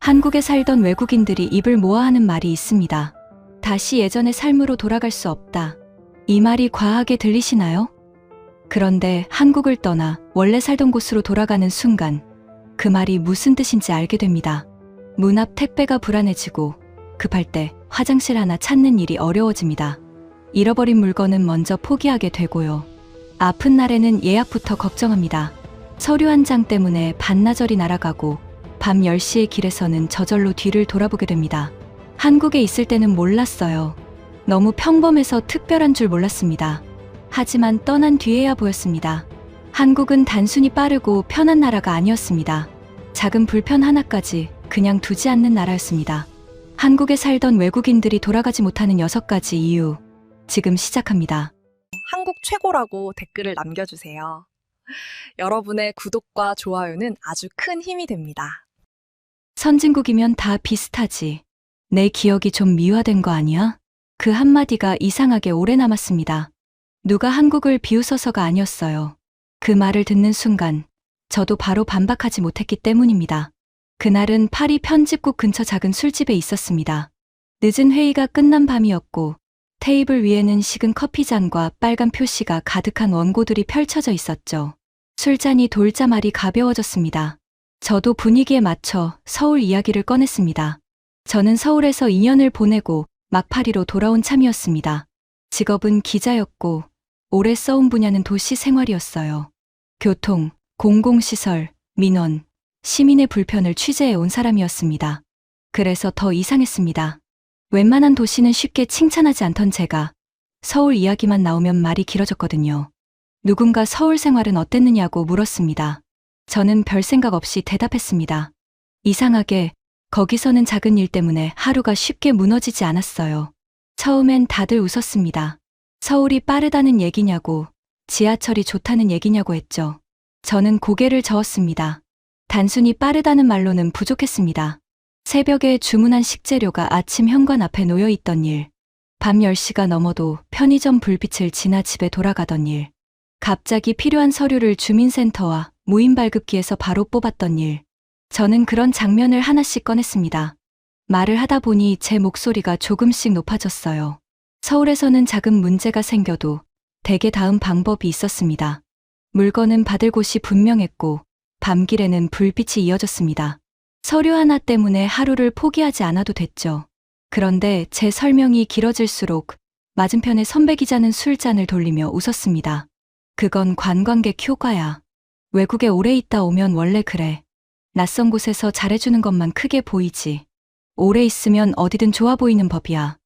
한국에 살던 외국인들이 입을 모아 하는 말이 있습니다. 다시 예전의 삶으로 돌아갈 수 없다. 이 말이 과하게 들리시나요? 그런데 한국을 떠나 원래 살던 곳으로 돌아가는 순간 그 말이 무슨 뜻인지 알게 됩니다. 문 앞 택배가 불안해지고 급할 때 화장실 하나 찾는 일이 어려워집니다. 잃어버린 물건은 먼저 포기하게 되고요. 아픈 날에는 예약부터 걱정합니다. 서류 한 장 때문에 반나절이 날아가고 밤 10시의 길에서는 저절로 뒤를 돌아보게 됩니다. 한국에 있을 때는 몰랐어요. 너무 평범해서 특별한 줄 몰랐습니다. 하지만 떠난 뒤에야 보였습니다. 한국은 단순히 빠르고 편한 나라가 아니었습니다. 작은 불편 하나까지 그냥 두지 않는 나라였습니다. 한국에 살던 외국인들이 돌아가지 못하는 6가지 이유, 지금 시작합니다. 한국 최고라고 댓글을 남겨주세요. 여러분의 구독과 좋아요는 아주 큰 힘이 됩니다. 선진국이면 다 비슷하지. 내 기억이 좀 미화된 거 아니야? 그 한마디가 이상하게 오래 남았습니다. 누가 한국을 비웃어서가 아니었어요. 그 말을 듣는 순간 저도 바로 반박하지 못했기 때문입니다. 그날은 파리 편집국 근처 작은 술집에 있었습니다. 늦은 회의가 끝난 밤이었고 테이블 위에는 식은 커피잔과 빨간 표시가 가득한 원고들이 펼쳐져 있었죠. 술잔이 돌자말이 가벼워졌습니다. 저도 분위기에 맞춰 서울 이야기를 꺼냈습니다. 저는 서울에서 2년을 보내고 막 파리로 돌아온 참이었습니다. 직업은 기자였고 오래 써온 분야는 도시 생활이었어요. 교통, 공공시설, 민원, 시민의 불편을 취재해 온 사람이었습니다. 그래서 더 이상했습니다. 웬만한 도시는 쉽게 칭찬하지 않던 제가 서울 이야기만 나오면 말이 길어졌거든요. 누군가 서울 생활은 어땠느냐고 물었습니다. 저는 별 생각 없이 대답했습니다. 이상하게 거기서는 작은 일 때문에 하루가 쉽게 무너지지 않았어요. 처음엔 다들 웃었습니다. 서울이 빠르다는 얘기냐고, 지하철이 좋다는 얘기냐고 했죠. 저는 고개를 저었습니다. 단순히 빠르다는 말로는 부족했습니다. 새벽에 주문한 식재료가 아침 현관 앞에 놓여 있던 일, 밤 10시가 넘어도 편의점 불빛을 지나 집에 돌아가던 일, 갑자기 필요한 서류를 주민센터와 무인 발급기에서 바로 뽑았던 일. 저는 그런 장면을 하나씩 꺼냈습니다. 말을 하다 보니 제 목소리가 조금씩 높아졌어요. 서울에서는 작은 문제가 생겨도 대개 다음 방법이 있었습니다. 물건은 받을 곳이 분명했고 밤길에는 불빛이 이어졌습니다. 서류 하나 때문에 하루를 포기하지 않아도 됐죠. 그런데 제 설명이 길어질수록 맞은편의 선배 기자는 술잔을 돌리며 웃었습니다. 그건 관광객 효과야. 외국에 오래 있다 오면 원래 그래. 낯선 곳에서 잘해주는 것만 크게 보이지. 오래 있으면 어디든 좋아 보이는 법이야.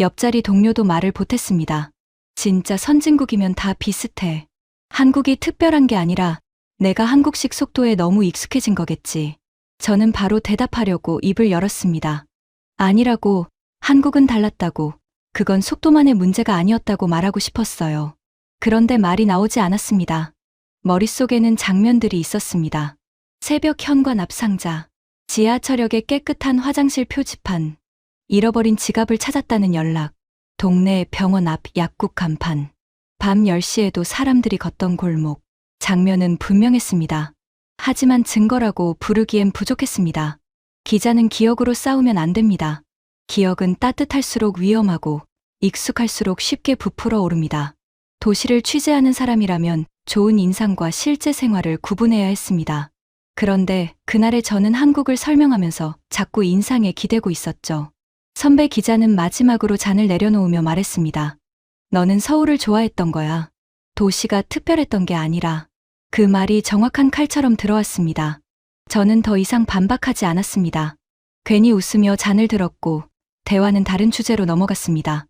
옆자리 동료도 말을 보탰습니다. 진짜 선진국이면 다 비슷해. 한국이 특별한 게 아니라 내가 한국식 속도에 너무 익숙해진 거겠지. 저는 바로 대답하려고 입을 열었습니다. 아니라고, 한국은 달랐다고, 그건 속도만의 문제가 아니었다고 말하고 싶었어요. 그런데 말이 나오지 않았습니다. 머릿속에는 장면들이 있었습니다. 새벽 현관 앞 상자, 지하철역의 깨끗한 화장실 표지판, 잃어버린 지갑을 찾았다는 연락, 동네 병원 앞 약국 간판, 밤 10시에도 사람들이 걷던 골목. 장면은 분명했습니다. 하지만 증거라고 부르기엔 부족했습니다. 기자는 기억으로 싸우면 안 됩니다. 기억은 따뜻할수록 위험하고 익숙할수록 쉽게 부풀어 오릅니다. 도시를 취재하는 사람이라면 좋은 인상과 실제 생활을 구분해야 했습니다. 그런데 그날의 저는 한국을 설명하면서 자꾸 인상에 기대고 있었죠. 선배 기자는 마지막으로 잔을 내려놓으며 말했습니다. 너는 서울을 좋아했던 거야. 도시가 특별했던 게 아니라. 그 말이 정확한 칼처럼 들어왔습니다. 저는 더 이상 반박하지 않았습니다. 괜히 웃으며 잔을 들었고 대화는 다른 주제로 넘어갔습니다.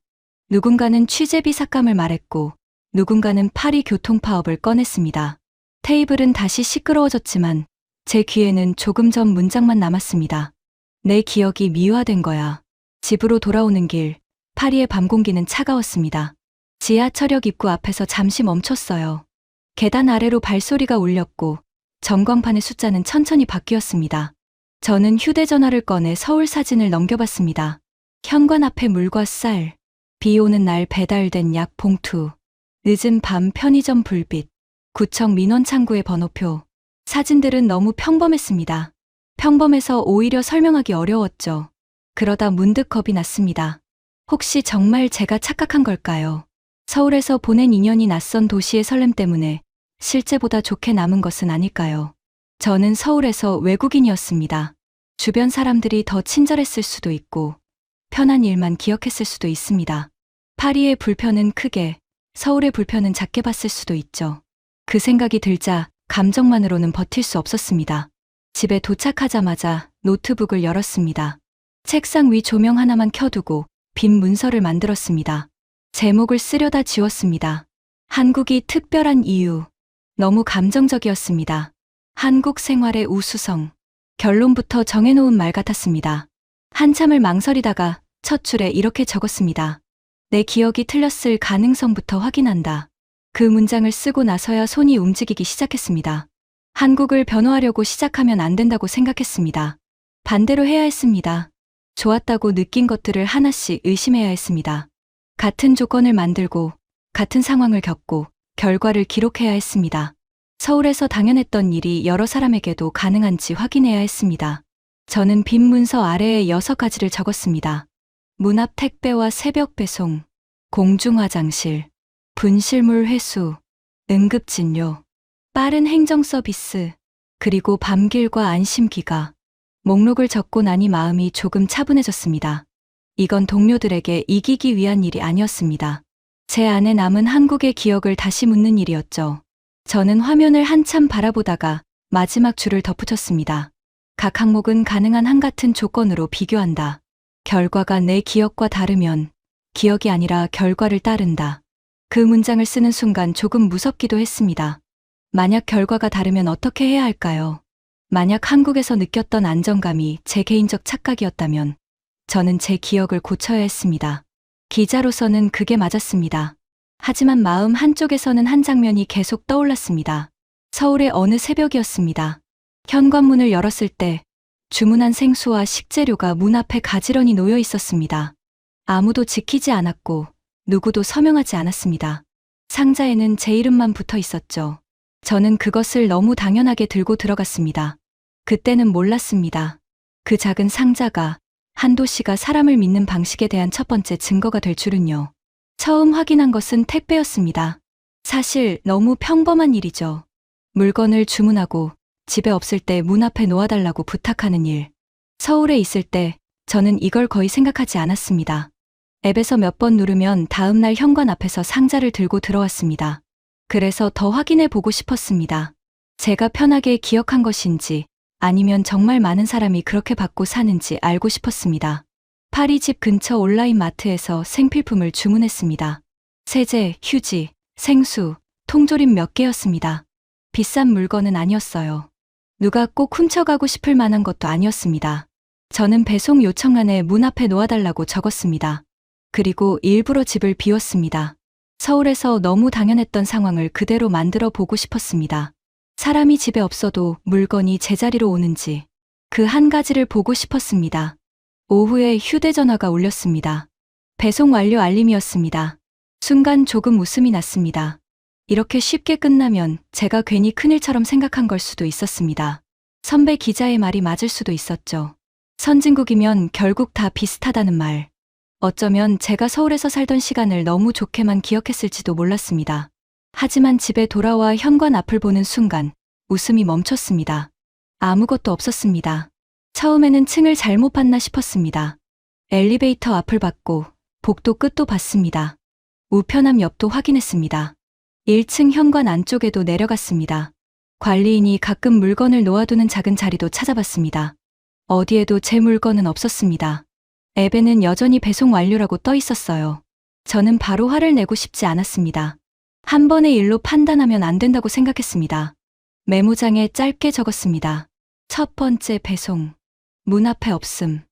누군가는 취재비 삭감을 말했고 누군가는 파리 교통 파업을 꺼냈습니다. 테이블은 다시 시끄러워졌지만 제 귀에는 조금 전 문장만 남았습니다. 내 기억이 미화된 거야. 집으로 돌아오는 길, 파리의 밤 공기는 차가웠습니다. 지하철역 입구 앞에서 잠시 멈췄어요. 계단 아래로 발소리가 울렸고 전광판의 숫자는 천천히 바뀌었습니다. 저는 휴대전화를 꺼내 서울 사진을 넘겨봤습니다. 현관 앞에 물과 쌀, 비 오는 날 배달된 약 봉투, 늦은 밤 편의점 불빛, 구청 민원 창구의 번호표. 사진들은 너무 평범했습니다. 평범해서 오히려 설명하기 어려웠죠. 그러다 문득 겁이 났습니다. 혹시 정말 제가 착각한 걸까요? 서울에서 보낸 2년이 낯선 도시의 설렘 때문에 실제보다 좋게 남은 것은 아닐까요? 저는 서울에서 외국인이었습니다. 주변 사람들이 더 친절했을 수도 있고 편한 일만 기억했을 수도 있습니다. 파리의 불편은 크게, 서울의 불편은 작게 봤을 수도 있죠. 그 생각이 들자 감정만으로는 버틸 수 없었습니다. 집에 도착하자마자 노트북을 열었습니다. 책상 위 조명 하나만 켜두고 빈 문서를 만들었습니다. 제목을 쓰려다 지웠습니다. 한국이 특별한 이유. 너무 감정적이었습니다. 한국 생활의 우수성. 결론부터 정해놓은 말 같았습니다. 한참을 망설이다가 첫 줄에 이렇게 적었습니다. 내 기억이 틀렸을 가능성부터 확인한다. 그 문장을 쓰고 나서야 손이 움직이기 시작했습니다. 한국을 변호하려고 시작하면 안 된다고 생각했습니다. 반대로 해야 했습니다. 좋았다고 느낀 것들을 하나씩 의심해야 했습니다. 같은 조건을 만들고 같은 상황을 겪고 결과를 기록해야 했습니다. 서울에서 당연했던 일이 여러 사람에게도 가능한지 확인해야 했습니다. 저는 빈 문서 아래에 6가지를 적었습니다. 문 앞 택배와 새벽 배송, 공중 화장실, 분실물 회수, 응급진료, 빠른 행정 서비스, 그리고 밤길과 안심기가. 목록을 적고 나니 마음이 조금 차분해졌습니다. 이건 동료들에게 이기기 위한 일이 아니었습니다. 제 안에 남은 한국의 기억을 다시 묻는 일이었죠. 저는 화면을 한참 바라보다가 마지막 줄을 덧붙였습니다. 각 항목은 가능한 한 같은 조건으로 비교한다. 결과가 내 기억과 다르면 기억이 아니라 결과를 따른다. 그 문장을 쓰는 순간 조금 무섭기도 했습니다. 만약 결과가 다르면 어떻게 해야 할까요? 만약 한국에서 느꼈던 안정감이 제 개인적 착각이었다면 저는 제 기억을 고쳐야 했습니다. 기자로서는 그게 맞았습니다. 하지만 마음 한쪽에서는 한 장면이 계속 떠올랐습니다. 서울의 어느 새벽이었습니다. 현관문을 열었을 때 주문한 생수와 식재료가 문 앞에 가지런히 놓여 있었습니다. 아무도 지키지 않았고 누구도 서명하지 않았습니다. 상자에는 제 이름만 붙어 있었죠. 저는 그것을 너무 당연하게 들고 들어갔습니다. 그때는 몰랐습니다. 그 작은 상자가 한도 씨가 사람을 믿는 방식에 대한 첫 번째 증거가 될 줄은요. 처음 확인한 것은 택배였습니다. 사실 너무 평범한 일이죠. 물건을 주문하고 집에 없을 때 문 앞에 놓아달라고 부탁하는 일. 서울에 있을 때 저는 이걸 거의 생각하지 않았습니다. 앱에서 몇 번 누르면 다음날 현관 앞에서 상자를 들고 들어왔습니다. 그래서 더 확인해 보고 싶었습니다. 제가 편하게 기억한 것인지 아니면 정말 많은 사람이 그렇게 받고 사는지 알고 싶었습니다. 파리 집 근처 온라인 마트에서 생필품을 주문했습니다. 세제, 휴지, 생수, 통조림 몇 개였습니다. 비싼 물건은 아니었어요. 누가 꼭 훔쳐가고 싶을 만한 것도 아니었습니다. 저는 배송 요청란에 문 앞에 놓아달라고 적었습니다. 그리고 일부러 집을 비웠습니다. 서울에서 너무 당연했던 상황을 그대로 만들어 보고 싶었습니다. 사람이 집에 없어도 물건이 제자리로 오는지 그 한 가지를 보고 싶었습니다. 오후에 휴대전화가 울렸습니다. 배송 완료 알림이었습니다. 순간 조금 웃음이 났습니다. 이렇게 쉽게 끝나면 제가 괜히 큰일처럼 생각한 걸 수도 있었습니다. 선배 기자의 말이 맞을 수도 있었죠. 선진국이면 결국 다 비슷하다는 말. 어쩌면 제가 서울에서 살던 시간을 너무 좋게만 기억했을지도 몰랐습니다. 하지만 집에 돌아와 현관 앞을 보는 순간 웃음이 멈췄습니다. 아무것도 없었습니다. 처음에는 층을 잘못 봤나 싶었습니다. 엘리베이터 앞을 봤고 복도 끝도 봤습니다. 우편함 옆도 확인했습니다. 1층 현관 안쪽에도 내려갔습니다. 관리인이 가끔 물건을 놓아두는 작은 자리도 찾아봤습니다. 어디에도 제 물건은 없었습니다. 앱에는 여전히 배송 완료라고 떠 있었어요. 저는 바로 화를 내고 싶지 않았습니다. 한 번의 일로 판단하면 안 된다고 생각했습니다. 메모장에 짧게 적었습니다. 첫 번째 배송. 문 앞에 없음.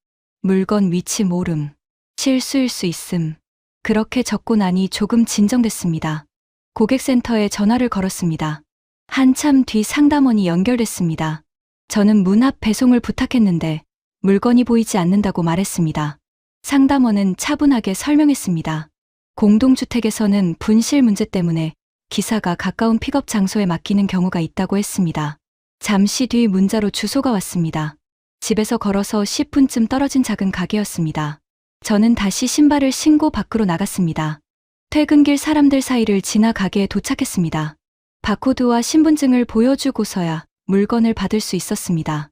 물건 위치 모름. 실수일 수 있음. 그렇게 적고 나니 조금 진정됐습니다. 고객센터에 전화를 걸었습니다. 한참 뒤 상담원이 연결됐습니다. 저는 문 앞 배송을 부탁했는데 물건이 보이지 않는다고 말했습니다. 상담원은 차분하게 설명했습니다. 공동주택에서는 분실 문제 때문에 기사가 가까운 픽업 장소에 맡기는 경우가 있다고 했습니다. 잠시 뒤 문자로 주소가 왔습니다. 집에서 걸어서 10분쯤 떨어진 작은 가게였습니다. 저는 다시 신발을 신고 밖으로 나갔습니다. 퇴근길 사람들 사이를 지나 가게에 도착했습니다. 바코드와 신분증을 보여주고서야 물건을 받을 수 있었습니다.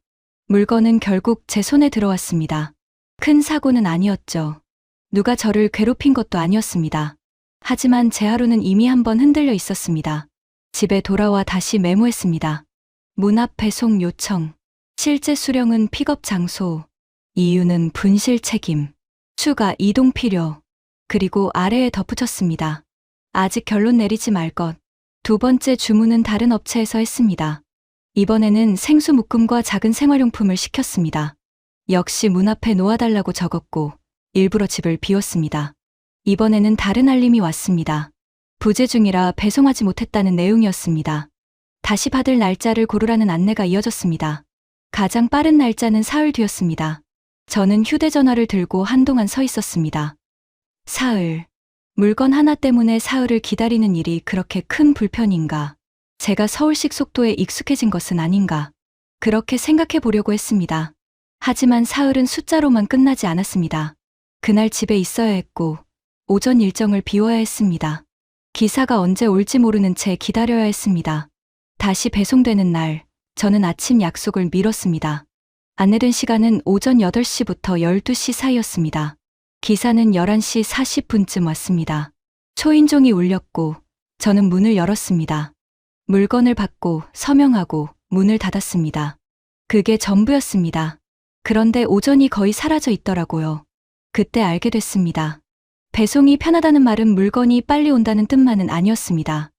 물건은 결국 제 손에 들어왔습니다. 큰 사고는 아니었죠. 누가 저를 괴롭힌 것도 아니었습니다. 하지만 제 하루는 이미 한번 흔들려 있었습니다. 집에 돌아와 다시 메모했습니다. 문 앞 배송 요청. 실제 수령은 픽업 장소. 이유는 분실 책임. 추가 이동 필요. 그리고 아래에 덧붙였습니다. 아직 결론 내리지 말 것. 두 번째 주문은 다른 업체에서 했습니다. 이번에는 생수 묶음과 작은 생활용품을 시켰습니다. 역시 문 앞에 놓아달라고 적었고 일부러 집을 비웠습니다. 이번에는 다른 알림이 왔습니다. 부재 중이라 배송하지 못했다는 내용이었습니다. 다시 받을 날짜를 고르라는 안내가 이어졌습니다. 가장 빠른 날짜는 사흘 뒤였습니다. 저는 휴대전화를 들고 한동안 서 있었습니다. 사흘. 물건 하나 때문에 사흘을 기다리는 일이 그렇게 큰 불편인가? 제가 서울식 속도에 익숙해진 것은 아닌가? 그렇게 생각해 보려고 했습니다. 하지만 사흘은 숫자로만 끝나지 않았습니다. 그날 집에 있어야 했고, 오전 일정을 비워야 했습니다. 기사가 언제 올지 모르는 채 기다려야 했습니다. 다시 배송되는 날, 저는 아침 약속을 미뤘습니다. 안내된 시간은 오전 8시부터 12시 사이였습니다. 기사는 11시 40분쯤 왔습니다. 초인종이 울렸고, 저는 문을 열었습니다. 물건을 받고 서명하고 문을 닫았습니다. 그게 전부였습니다. 그런데 오전이 거의 사라져 있더라고요. 그때 알게 됐습니다. 배송이 편하다는 말은 물건이 빨리 온다는 뜻만은 아니었습니다.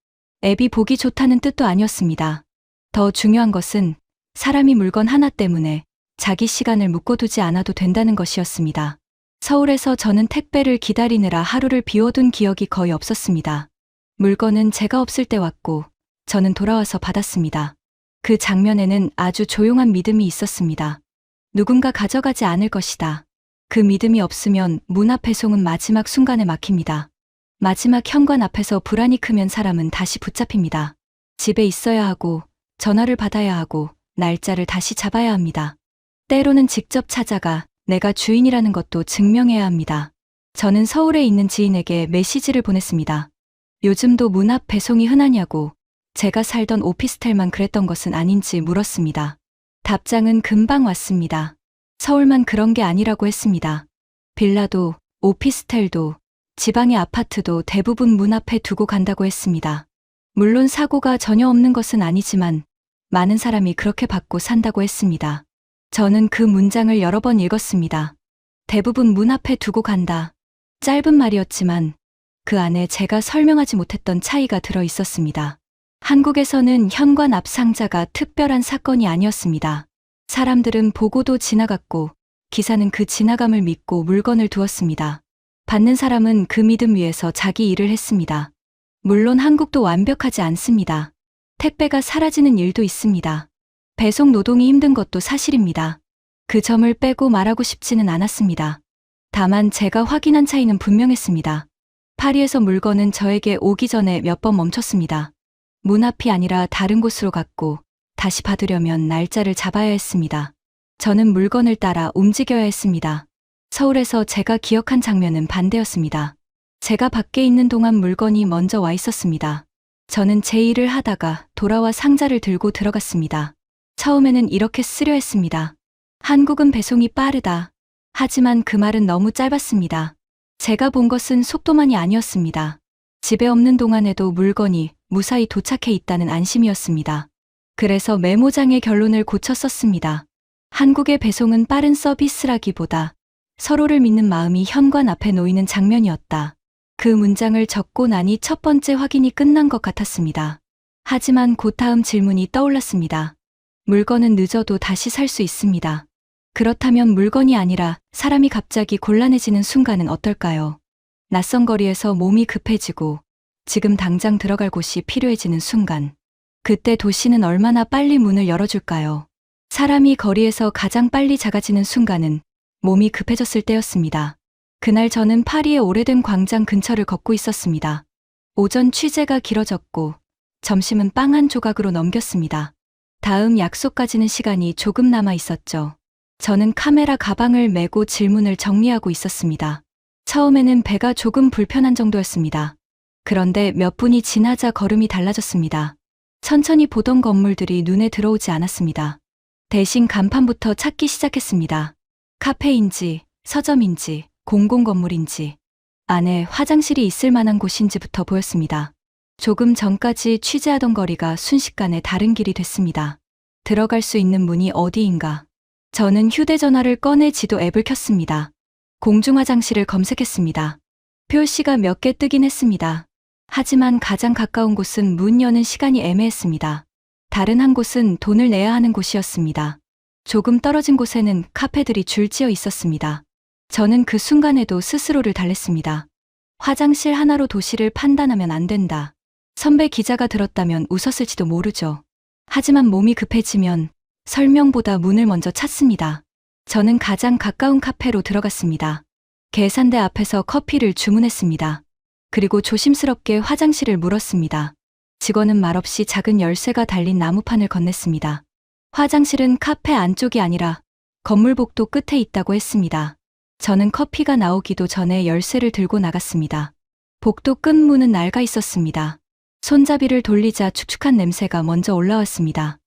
앱이 보기 좋다는 뜻도 아니었습니다. 더 중요한 것은 사람이 물건 하나 때문에 자기 시간을 묶어두지 않아도 된다는 것이었습니다. 서울에서 저는 택배를 기다리느라 하루를 비워둔 기억이 거의 없었습니다. 물건은 제가 없을 때 왔고 저는 돌아와서 받았습니다. 그 장면에는 아주 조용한 믿음이 있었습니다. 누군가 가져가지 않을 것이다. 그 믿음이 없으면 문 앞 배송은 마지막 순간에 막힙니다. 마지막 현관 앞에서 불안이 크면 사람은 다시 붙잡힙니다. 집에 있어야 하고 전화를 받아야 하고 날짜를 다시 잡아야 합니다. 때로는 직접 찾아가 내가 주인이라는 것도 증명해야 합니다. 저는 서울에 있는 지인에게 메시지를 보냈습니다. 요즘도 문 앞 배송이 흔하냐고, 제가 살던 오피스텔만 그랬던 것은 아닌지 물었습니다. 답장은 금방 왔습니다. 서울만 그런 게 아니라고 했습니다. 빌라도, 오피스텔도, 지방의 아파트도 대부분 문 앞에 두고 간다고 했습니다. 물론 사고가 전혀 없는 것은 아니지만 많은 사람이 그렇게 받고 산다고 했습니다. 저는 그 문장을 여러 번 읽었습니다. 대부분 문 앞에 두고 간다. 짧은 말이었지만 그 안에 제가 설명하지 못했던 차이가 들어 있었습니다. 한국에서는 현관 앞 상자가 특별한 사건이 아니었습니다. 사람들은 보고도 지나갔고 기사는 그 지나감을 믿고 물건을 두었습니다. 받는 사람은 그 믿음 위에서 자기 일을 했습니다. 물론 한국도 완벽하지 않습니다. 택배가 사라지는 일도 있습니다. 배송 노동이 힘든 것도 사실입니다. 그 점을 빼고 말하고 싶지는 않았습니다. 다만 제가 확인한 차이는 분명했습니다. 파리에서 물건은 저에게 오기 전에 몇 번 멈췄습니다. 문 앞이 아니라 다른 곳으로 갔고 다시 받으려면 날짜를 잡아야 했습니다. 저는 물건을 따라 움직여야 했습니다. 서울에서 제가 기억한 장면은 반대였습니다. 제가 밖에 있는 동안 물건이 먼저 와 있었습니다. 저는 제 일을 하다가 돌아와 상자를 들고 들어갔습니다. 처음에는 이렇게 쓰려 했습니다. 한국은 배송이 빠르다. 하지만 그 말은 너무 짧았습니다. 제가 본 것은 속도만이 아니었습니다. 집에 없는 동안에도 물건이 무사히 도착해 있다는 안심이었습니다. 그래서 메모장의 결론을 고쳐 썼습니다. 한국의 배송은 빠른 서비스라기보다 서로를 믿는 마음이 현관 앞에 놓이는 장면이었다. 그 문장을 적고 나니 첫 번째 확인이 끝난 것 같았습니다. 하지만 곧 다음 질문이 떠올랐습니다. 물건은 늦어도 다시 살 수 있습니다. 그렇다면 물건이 아니라 사람이 갑자기 곤란해지는 순간은 어떨까요? 낯선 거리에서 몸이 급해지고 지금 당장 들어갈 곳이 필요해지는 순간. 그때 도시는 얼마나 빨리 문을 열어줄까요? 사람이 거리에서 가장 빨리 작아지는 순간은 몸이 급해졌을 때였습니다. 그날 저는 파리의 오래된 광장 근처를 걷고 있었습니다. 오전 취재가 길어졌고 점심은 빵 한 조각으로 넘겼습니다. 다음 약속까지는 시간이 조금 남아 있었죠. 저는 카메라 가방을 메고 질문을 정리하고 있었습니다. 처음에는 배가 조금 불편한 정도였습니다. 그런데 몇 분이 지나자 걸음이 달라졌습니다. 천천히 보던 건물들이 눈에 들어오지 않았습니다. 대신 간판부터 찾기 시작했습니다. 카페인지, 서점인지, 공공건물인지, 안에 화장실이 있을 만한 곳인지부터 보였습니다. 조금 전까지 취재하던 거리가 순식간에 다른 길이 됐습니다. 들어갈 수 있는 문이 어디인가? 저는 휴대전화를 꺼내 지도 앱을 켰습니다. 공중화장실을 검색했습니다. 표시가 몇 개 뜨긴 했습니다. 하지만 가장 가까운 곳은 문 여는 시간이 애매했습니다. 다른 한 곳은 돈을 내야 하는 곳이었습니다. 조금 떨어진 곳에는 카페들이 줄지어 있었습니다. 저는 그 순간에도 스스로를 달랬습니다. 화장실 하나로 도시를 판단하면 안 된다. 선배 기자가 들었다면 웃었을지도 모르죠. 하지만 몸이 급해지면 설명보다 문을 먼저 찾습니다. 저는 가장 가까운 카페로 들어갔습니다. 계산대 앞에서 커피를 주문했습니다. 그리고 조심스럽게 화장실을 물었습니다. 직원은 말없이 작은 열쇠가 달린 나무판을 건넸습니다. 화장실은 카페 안쪽이 아니라 건물 복도 끝에 있다고 했습니다. 저는 커피가 나오기도 전에 열쇠를 들고 나갔습니다. 복도 끝 문은 낡아 있었습니다. 손잡이를 돌리자 축축한 냄새가 먼저 올라왔습니다.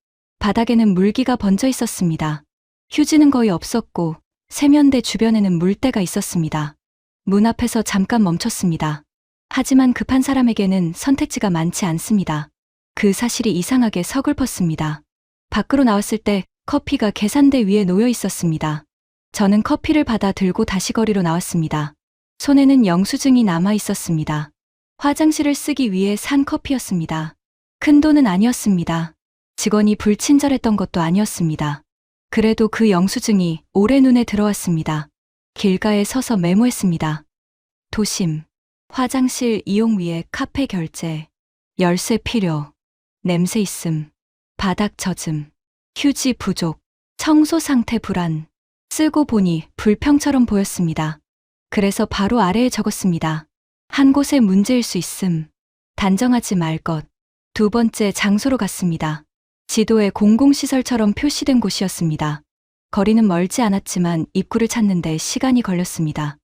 바닥에는 물기가 번져 있었습니다. 휴지는 거의 없었고 세면대 주변에는 물때가 있었습니다. 문 앞에서 잠깐 멈췄습니다. 하지만 급한 사람에게는 선택지가 많지 않습니다. 그 사실이 이상하게 서글펐습니다. 밖으로 나왔을 때 커피가 계산대 위에 놓여 있었습니다. 저는 커피를 받아 들고 다시 거리로 나왔습니다. 손에는 영수증이 남아 있었습니다. 화장실을 쓰기 위해 산 커피였습니다. 큰 돈은 아니었습니다. 직원이 불친절했던 것도 아니었습니다. 그래도 그 영수증이 오래 눈에 들어왔습니다. 길가에 서서 메모했습니다. 도심, 화장실 이용 위에 카페 결제, 열쇠 필요, 냄새 있음, 바닥 젖음, 휴지 부족, 청소 상태 불안. 쓰고 보니 불평처럼 보였습니다. 그래서 바로 아래에 적었습니다. 한 곳에 문제일 수 있음. 단정하지 말 것. 두 번째 장소로 갔습니다. 지도에 공공시설처럼 표시된 곳이었습니다. 거리는 멀지 않았지만 입구를 찾는데 시간이 걸렸습니다.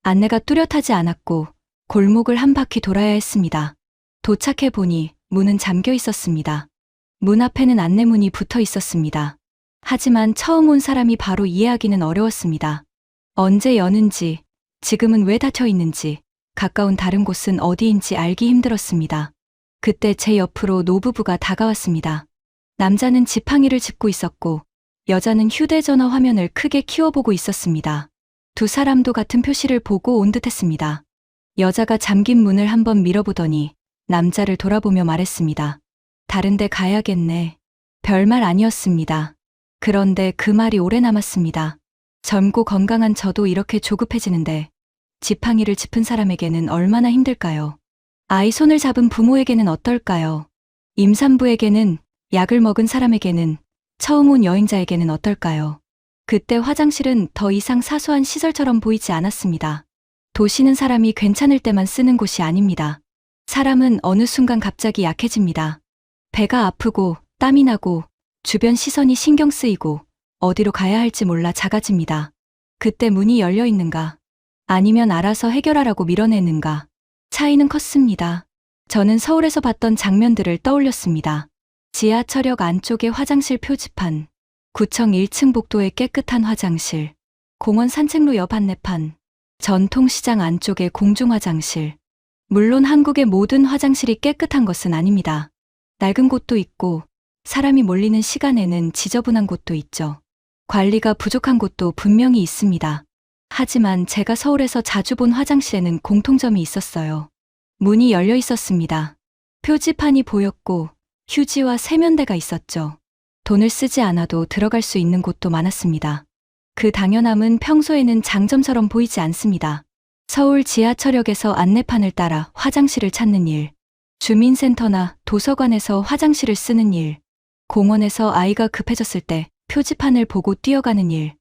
안내가 뚜렷하지 않았고 골목을 한 바퀴 돌아야 했습니다. 도착해 보니 문은 잠겨 있었습니다. 문 앞에는 안내문이 붙어 있었습니다. 하지만 처음 온 사람이 바로 이해하기는 어려웠습니다. 언제 여는지, 지금은 왜 닫혀 있는지, 가까운 다른 곳은 어디인지 알기 힘들었습니다. 그때 제 옆으로 노부부가 다가왔습니다. 남자는 지팡이를 짚고 있었고 여자는 휴대전화 화면을 크게 키워보고 있었습니다. 두 사람도 같은 표시를 보고 온 듯했습니다. 여자가 잠긴 문을 한번 밀어보더니 남자를 돌아보며 말했습니다. 다른 데 가야겠네. 별말 아니었습니다. 그런데 그 말이 오래 남았습니다. 젊고 건강한 저도 이렇게 조급해지는데 지팡이를 짚은 사람에게는 얼마나 힘들까요? 아이 손을 잡은 부모에게는 어떨까요? 임산부에게는, 약을 먹은 사람에게는, 처음 온 여행자에게는 어떨까요? 그때 화장실은 더 이상 사소한 시설처럼 보이지 않았습니다. 도시는 사람이 괜찮을 때만 쓰는 곳이 아닙니다. 사람은 어느 순간 갑자기 약해집니다. 배가 아프고 땀이 나고 주변 시선이 신경 쓰이고 어디로 가야 할지 몰라 작아집니다. 그때 문이 열려 있는가? 아니면 알아서 해결하라고 밀어내는가? 차이는 컸습니다. 저는 서울에서 봤던 장면들을 떠올렸습니다. 지하철역 안쪽의 화장실 표지판, 구청 1층 복도의 깨끗한 화장실, 공원 산책로 옆 안내판, 전통시장 안쪽의 공중화장실. 물론 한국의 모든 화장실이 깨끗한 것은 아닙니다. 낡은 곳도 있고 사람이 몰리는 시간에는 지저분한 곳도 있죠. 관리가 부족한 곳도 분명히 있습니다. 하지만 제가 서울에서 자주 본 화장실에는 공통점이 있었어요. 문이 열려 있었습니다. 표지판이 보였고 휴지와 세면대가 있었죠. 돈을 쓰지 않아도 들어갈 수 있는 곳도 많았습니다. 그 당연함은 평소에는 장점처럼 보이지 않습니다. 서울 지하철역에서 안내판을 따라 화장실을 찾는 일, 주민센터나 도서관에서 화장실을 쓰는 일, 공원에서 아이가 급해졌을 때 표지판을 보고 뛰어가는 일.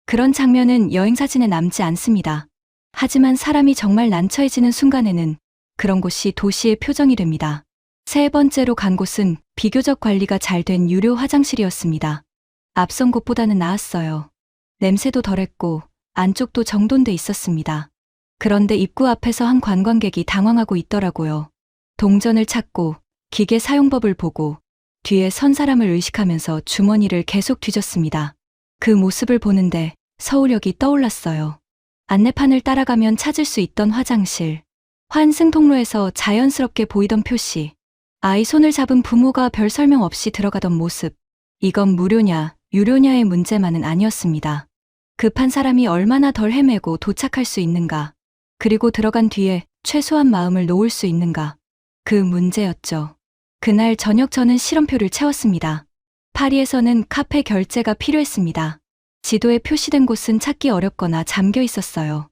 그런 장면은 여행사진에 남지 않습니다. 하지만 사람이 정말 난처해지는 순간에는 그런 곳이 도시의 표정이 됩니다. 세 번째로 간 곳은 비교적 관리가 잘 된 유료 화장실이었습니다. 앞선 곳보다는 나았어요. 냄새도 덜했고 안쪽도 정돈돼 있었습니다. 그런데 입구 앞에서 한 관광객이 당황하고 있더라고요. 동전을 찾고 기계 사용법을 보고 뒤에 선 사람을 의식하면서 주머니를 계속 뒤졌습니다. 그 모습을 보는데 서울역이 떠올랐어요. 안내판을 따라가면 찾을 수 있던 화장실, 환승 통로에서 자연스럽게 보이던 표시, 아이 손을 잡은 부모가 별 설명 없이 들어가던 모습. 이건 무료냐, 유료냐의 문제만은 아니었습니다. 급한 사람이 얼마나 덜 헤매고 도착할 수 있는가, 그리고 들어간 뒤에 최소한 마음을 놓을 수 있는가. 그 문제였죠. 그날 저녁 저는 실험표를 채웠습니다. 파리에서는 카페 결제가 필요했습니다. 지도에 표시된 곳은 찾기 어렵거나 잠겨 있었어요.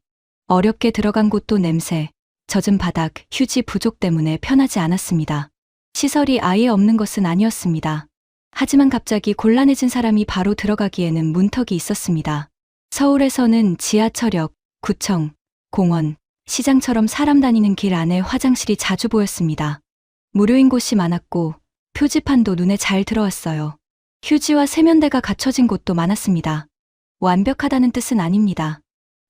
어렵게 들어간 곳도 냄새, 젖은 바닥, 휴지 부족 때문에 편하지 않았습니다. 시설이 아예 없는 것은 아니었습니다. 하지만 갑자기 곤란해진 사람이 바로 들어가기에는 문턱이 있었습니다. 서울에서는 지하철역, 구청, 공원, 시장처럼 사람 다니는 길 안에 화장실이 자주 보였습니다. 무료인 곳이 많았고 표지판도 눈에 잘 들어왔어요. 휴지와 세면대가 갖춰진 곳도 많았습니다. 완벽하다는 뜻은 아닙니다.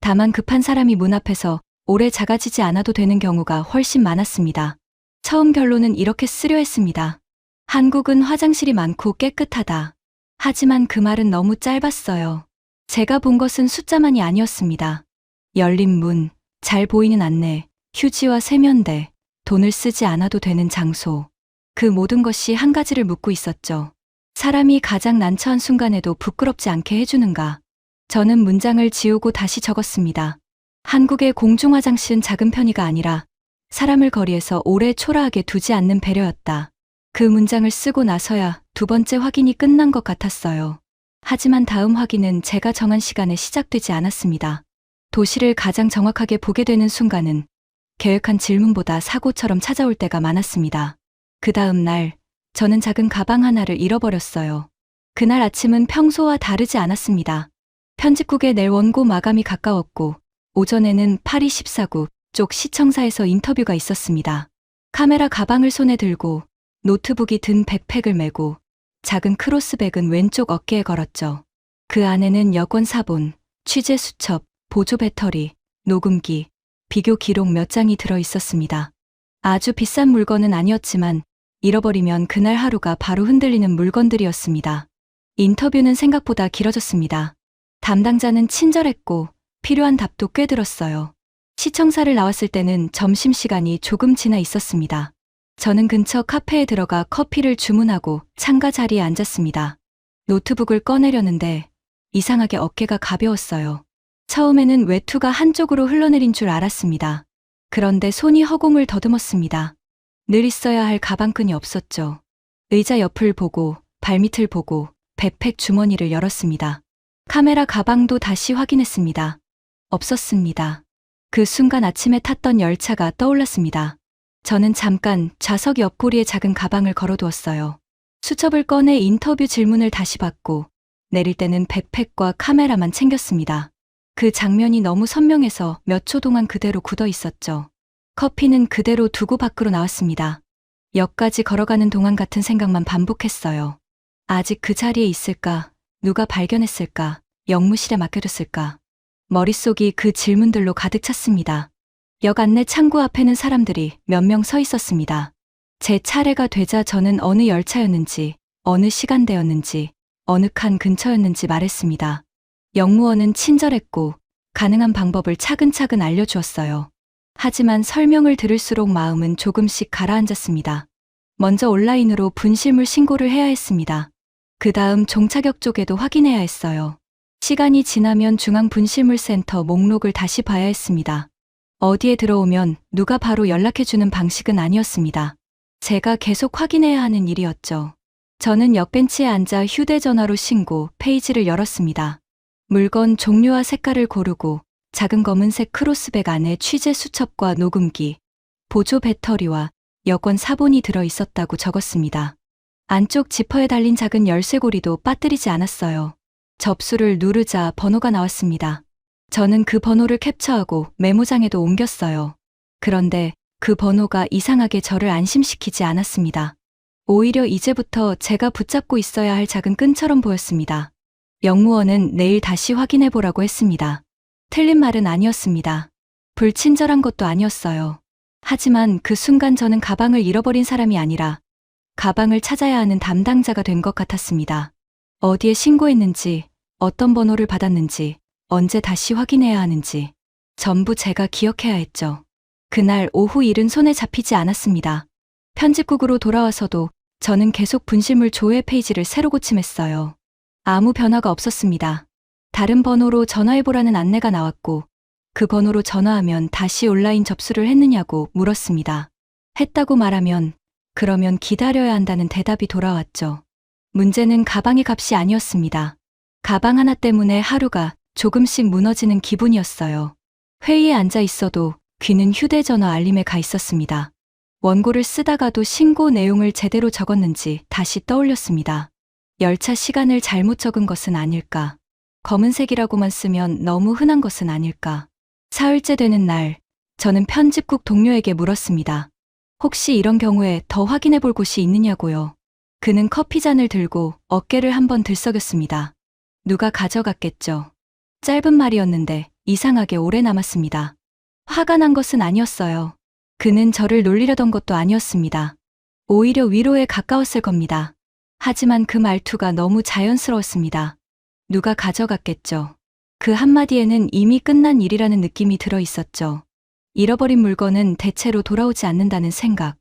다만 급한 사람이 문 앞에서 오래 작아지지 않아도 되는 경우가 훨씬 많았습니다. 처음 결론은 이렇게 쓰려 했습니다. 한국은 화장실이 많고 깨끗하다. 하지만 그 말은 너무 짧았어요. 제가 본 것은 숫자만이 아니었습니다. 열린 문, 잘 보이는 안내, 휴지와 세면대, 돈을 쓰지 않아도 되는 장소. 그 모든 것이 한 가지를 묻고 있었죠. 사람이 가장 난처한 순간에도 부끄럽지 않게 해주는가. 저는 문장을 지우고 다시 적었습니다. 한국의 공중화장실은 작은 편의가 아니라 사람을 거리에서 오래 초라하게 두지 않는 배려였다. 그 문장을 쓰고 나서야 두 번째 확인이 끝난 것 같았어요. 하지만 다음 확인은 제가 정한 시간에 시작되지 않았습니다. 도시를 가장 정확하게 보게 되는 순간은 계획한 질문보다 사고처럼 찾아올 때가 많았습니다. 그 다음 날, 저는 작은 가방 하나를 잃어버렸어요. 그날 아침은 평소와 다르지 않았습니다. 편집국에 낼 원고 마감이 가까웠고, 오전에는 파리 14구 쪽 시청사에서 인터뷰가 있었습니다. 카메라 가방을 손에 들고, 노트북이 든 백팩을 메고, 작은 크로스백은 왼쪽 어깨에 걸었죠. 그 안에는 여권 사본, 취재 수첩, 보조 배터리, 녹음기, 비교 기록 몇 장이 들어 있었습니다. 아주 비싼 물건은 아니었지만 잃어버리면 그날 하루가 바로 흔들리는 물건들이었습니다. 인터뷰는 생각보다 길어졌습니다. 담당자는 친절했고 필요한 답도 꽤 들었어요. 시청사를 나왔을 때는 점심시간이 조금 지나 있었습니다. 저는 근처 카페에 들어가 커피를 주문하고 창가 자리에 앉았습니다. 노트북을 꺼내려는데 이상하게 어깨가 가벼웠어요. 처음에는 외투가 한쪽으로 흘러내린 줄 알았습니다. 그런데 손이 허공을 더듬었습니다. 늘 있어야 할 가방끈이 없었죠. 의자 옆을 보고 발밑을 보고 백팩 주머니를 열었습니다. 카메라 가방도 다시 확인했습니다. 없었습니다. 그 순간 아침에 탔던 열차가 떠올랐습니다. 저는 잠깐 좌석 옆구리에 작은 가방을 걸어두었어요. 수첩을 꺼내 인터뷰 질문을 다시 받고 내릴 때는 백팩과 카메라만 챙겼습니다. 그 장면이 너무 선명해서 몇 초 동안 그대로 굳어 있었죠. 커피는 그대로 두고 밖으로 나왔습니다. 역까지 걸어가는 동안 같은 생각만 반복했어요. 아직 그 자리에 있을까? 누가 발견했을까? 역무실에 맡겨뒀을까? 머릿속이 그 질문들로 가득 찼습니다. 역 안내 창구 앞에는 사람들이 몇 명 서 있었습니다. 제 차례가 되자 저는 어느 열차였는지, 어느 시간대였는지, 어느 칸 근처였는지 말했습니다. 역무원은 친절했고 가능한 방법을 차근차근 알려주었어요. 하지만 설명을 들을수록 마음은 조금씩 가라앉았습니다. 먼저 온라인으로 분실물 신고를 해야 했습니다. 그 다음 종착역 쪽에도 확인해야 했어요. 시간이 지나면 중앙분실물센터 목록을 다시 봐야 했습니다. 어디에 들어오면 누가 바로 연락해주는 방식은 아니었습니다. 제가 계속 확인해야 하는 일이었죠. 저는 역벤치에 앉아 휴대전화로 신고 페이지를 열었습니다. 물건 종류와 색깔을 고르고 작은 검은색 크로스백 안에 취재 수첩과 녹음기, 보조 배터리와 여권 사본이 들어 있었다고 적었습니다. 안쪽 지퍼에 달린 작은 열쇠고리도 빠뜨리지 않았어요. 접수를 누르자 번호가 나왔습니다. 저는 그 번호를 캡처하고 메모장에도 옮겼어요. 그런데 그 번호가 이상하게 저를 안심시키지 않았습니다. 오히려 이제부터 제가 붙잡고 있어야 할 작은 끈처럼 보였습니다. 영무원은 내일 다시 확인해보라고 했습니다. 틀린 말은 아니었습니다. 불친절한 것도 아니었어요. 하지만 그 순간 저는 가방을 잃어버린 사람이 아니라 가방을 찾아야 하는 담당자가 된 것 같았습니다. 어디에 신고했는지, 어떤 번호를 받았는지, 언제 다시 확인해야 하는지 전부 제가 기억해야 했죠. 그날 오후 일은 손에 잡히지 않았습니다. 편집국으로 돌아와서도 저는 계속 분실물 조회 페이지를 새로 고침했어요. 아무 변화가 없었습니다. 다른 번호로 전화해보라는 안내가 나왔고 그 번호로 전화하면 다시 온라인 접수를 했느냐고 물었습니다. 했다고 말하면 그러면 기다려야 한다는 대답이 돌아왔죠. 문제는 가방의 값이 아니었습니다. 가방 하나 때문에 하루가 조금씩 무너지는 기분이었어요. 회의에 앉아 있어도 귀는 휴대전화 알림에 가 있었습니다. 원고를 쓰다가도 신고 내용을 제대로 적었는지 다시 떠올렸습니다. 열차 시간을 잘못 적은 것은 아닐까? 검은색이라고만 쓰면 너무 흔한 것은 아닐까? 사흘째 되는 날, 저는 편집국 동료에게 물었습니다. 혹시 이런 경우에 더 확인해 볼 곳이 있느냐고요. 그는 커피잔을 들고 어깨를 한번 들썩였습니다. 누가 가져갔겠죠. 짧은 말이었는데 이상하게 오래 남았습니다. 화가 난 것은 아니었어요. 그는 저를 놀리려던 것도 아니었습니다. 오히려 위로에 가까웠을 겁니다. 하지만 그 말투가 너무 자연스러웠습니다. 누가 가져갔겠죠. 그 한마디에는 이미 끝난 일이라는 느낌이 들어 있었죠. 잃어버린 물건은 대체로 돌아오지 않는다는 생각.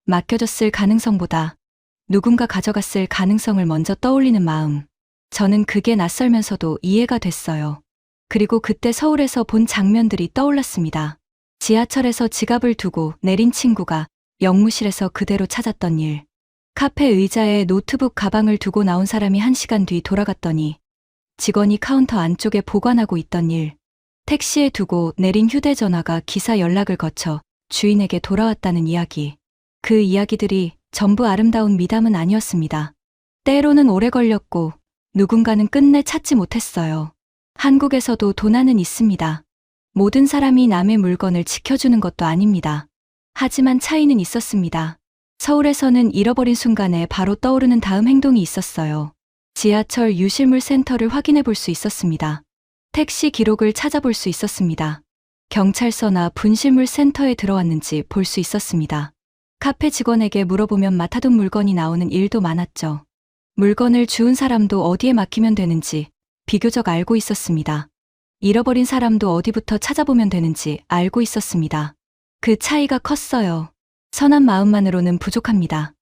맡겨졌을 가능성보다 누군가 가져갔을 가능성을 먼저 떠올리는 마음. 저는 그게 낯설면서도 이해가 됐어요. 그리고 그때 서울에서 본 장면들이 떠올랐습니다. 지하철에서 지갑을 두고 내린 친구가 영무실에서 그대로 찾았던 일. 카페 의자에 노트북 가방을 두고 나온 사람이 1시간 뒤 돌아갔더니 직원이 카운터 안쪽에 보관하고 있던 일. 택시에 두고 내린 휴대전화가 기사 연락을 거쳐 주인에게 돌아왔다는 이야기. 그 이야기들이 전부 아름다운 미담은 아니었습니다. 때로는 오래 걸렸고 누군가는 끝내 찾지 못했어요. 한국에서도 도난은 있습니다. 모든 사람이 남의 물건을 지켜주는 것도 아닙니다. 하지만 차이는 있었습니다. 서울에서는 잃어버린 순간에 바로 떠오르는 다음 행동이 있었어요. 지하철 유실물 센터를 확인해 볼 수 있었습니다. 택시 기록을 찾아볼 수 있었습니다. 경찰서나 분실물 센터에 들어왔는지 볼 수 있었습니다. 카페 직원에게 물어보면 맡아둔 물건이 나오는 일도 많았죠. 물건을 주운 사람도 어디에 맡기면 되는지 비교적 알고 있었습니다. 잃어버린 사람도 어디부터 찾아보면 되는지 알고 있었습니다. 그 차이가 컸어요. 선한 마음만으로는 부족합니다.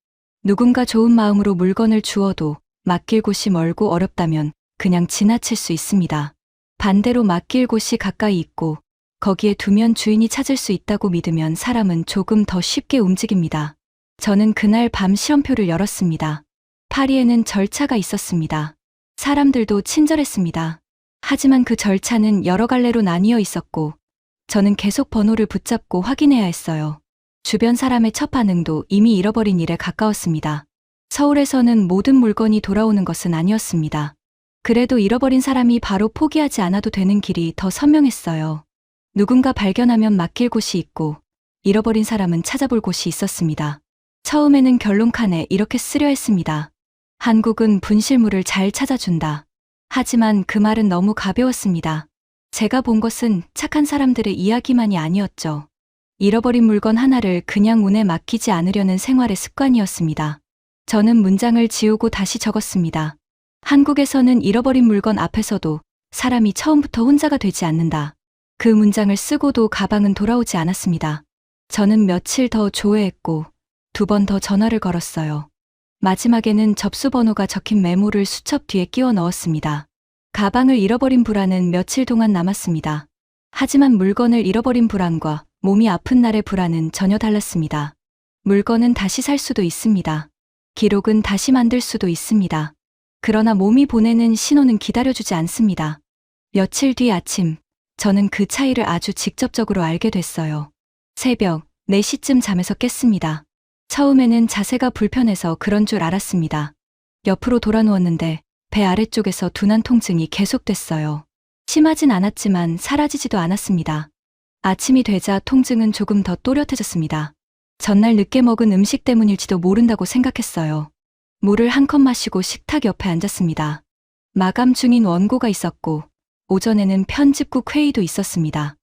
누군가 좋은 마음으로 물건을 주어도 맡길 곳이 멀고 어렵다면 그냥 지나칠 수 있습니다. 반대로 맡길 곳이 가까이 있고 거기에 두면 주인이 찾을 수 있다고 믿으면 사람은 조금 더 쉽게 움직입니다. 저는 그날 밤 시험표를 열었습니다. 파리에는 절차가 있었습니다. 사람들도 친절했습니다. 하지만 그 절차는 여러 갈래로 나뉘어 있었고 저는 계속 번호를 붙잡고 확인해야 했어요. 주변 사람의 첫 반응도 이미 잃어버린 일에 가까웠습니다. 서울에서는 모든 물건이 돌아오는 것은 아니었습니다. 그래도 잃어버린 사람이 바로 포기하지 않아도 되는 길이 더 선명했어요. 누군가 발견하면 맡길 곳이 있고 잃어버린 사람은 찾아볼 곳이 있었습니다. 처음에는 결론칸에 이렇게 쓰려 했습니다. 한국은 분실물을 잘 찾아준다. 하지만 그 말은 너무 가벼웠습니다. 제가 본 것은 착한 사람들의 이야기만이 아니었죠. 잃어버린 물건 하나를 그냥 운에 맡기지 않으려는 생활의 습관이었습니다. 저는 문장을 지우고 다시 적었습니다. 한국에서는 잃어버린 물건 앞에서도 사람이 처음부터 혼자가 되지 않는다. 그 문장을 쓰고도 가방은 돌아오지 않았습니다. 저는 며칠 더 조회했고 2번 더 전화를 걸었어요. 마지막에는 접수 번호가 적힌 메모를 수첩 뒤에 끼워 넣었습니다. 가방을 잃어버린 불안은 며칠 동안 남았습니다. 하지만 물건을 잃어버린 불안과 몸이 아픈 날의 불안은 전혀 달랐습니다. 물건은 다시 살 수도 있습니다. 기록은 다시 만들 수도 있습니다. 그러나 몸이 보내는 신호는 기다려주지 않습니다. 며칠 뒤 아침, 저는 그 차이를 아주 직접적으로 알게 됐어요. 새벽 4시쯤 잠에서 깼습니다. 처음에는 자세가 불편해서 그런 줄 알았습니다. 옆으로 돌아 누웠는데 배 아래쪽에서 둔한 통증이 계속됐어요. 심하진 않았지만 사라지지도 않았습니다. 아침이 되자 통증은 조금 더 또렷해졌습니다. 전날 늦게 먹은 음식 때문일지도 모른다고 생각했어요. 물을 한 컵 마시고 식탁 옆에 앉았습니다. 마감 중인 원고가 있었고, 오전에는 편집국 회의도 있었습니다.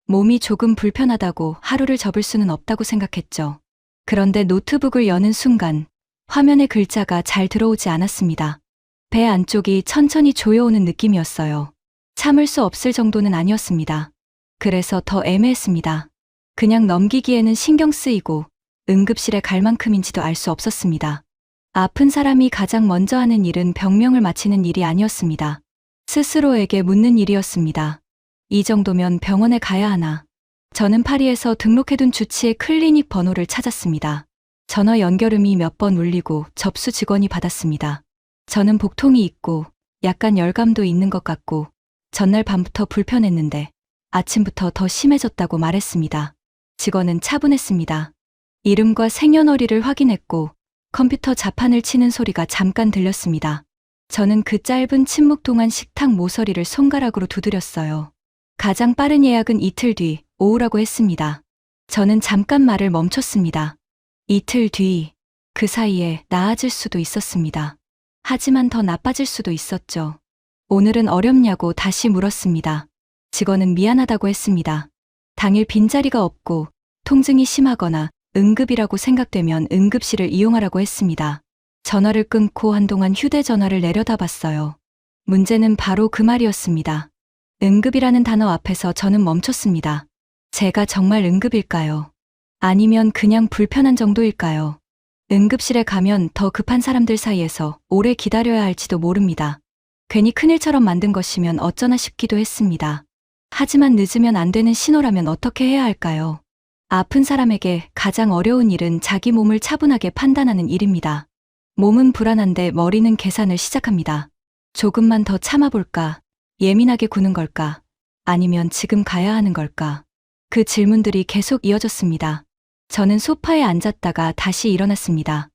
몸이 조금 불편하다고 하루를 접을 수는 없다고 생각했죠. 그런데 노트북을 여는 순간 화면에 글자가 잘 들어오지 않았습니다. 배 안쪽이 천천히 조여오는 느낌이었어요. 참을 수 없을 정도는 아니었습니다. 그래서 더 애매했습니다. 그냥 넘기기에는 신경 쓰이고 응급실에 갈 만큼인지도 알 수 없었습니다. 아픈 사람이 가장 먼저 하는 일은 병명을 맞히는 일이 아니었습니다. 스스로에게 묻는 일이었습니다. 이 정도면 병원에 가야 하나. 저는 파리에서 등록해둔 주치의 클리닉 번호를 찾았습니다. 전화 연결음이 몇 번 울리고 접수 직원이 받았습니다. 저는 복통이 있고 약간 열감도 있는 것 같고 전날 밤부터 불편했는데 아침부터 더 심해졌다고 말했습니다. 직원은 차분했습니다. 이름과 생년월일을 확인했고 컴퓨터 자판을 치는 소리가 잠깐 들렸습니다. 저는 그 짧은 침묵 동안 식탁 모서리를 손가락으로 두드렸어요. 가장 빠른 예약은 이틀 뒤 오후라고 했습니다. 저는 잠깐 말을 멈췄습니다. 이틀 뒤, 그 사이에 나아질 수도 있었습니다. 하지만 더 나빠질 수도 있었죠. 오늘은 어렵냐고 다시 물었습니다. 직원은 미안하다고 했습니다. 당일 빈자리가 없고 통증이 심하거나 응급이라고 생각되면 응급실을 이용하라고 했습니다. 전화를 끊고 한동안 휴대전화를 내려다봤어요. 문제는 바로 그 말이었습니다. 응급이라는 단어 앞에서 저는 멈췄습니다. 제가 정말 응급일까요? 아니면 그냥 불편한 정도일까요? 응급실에 가면 더 급한 사람들 사이에서 오래 기다려야 할지도 모릅니다. 괜히 큰일처럼 만든 것이면 어쩌나 싶기도 했습니다. 하지만 늦으면 안 되는 신호라면 어떻게 해야 할까요? 아픈 사람에게 가장 어려운 일은 자기 몸을 차분하게 판단하는 일입니다. 몸은 불안한데 머리는 계산을 시작합니다. 조금만 더 참아볼까? 예민하게 구는 걸까? 아니면 지금 가야 하는 걸까? 그 질문들이 계속 이어졌습니다. 저는 소파에 앉았다가 다시 일어났습니다.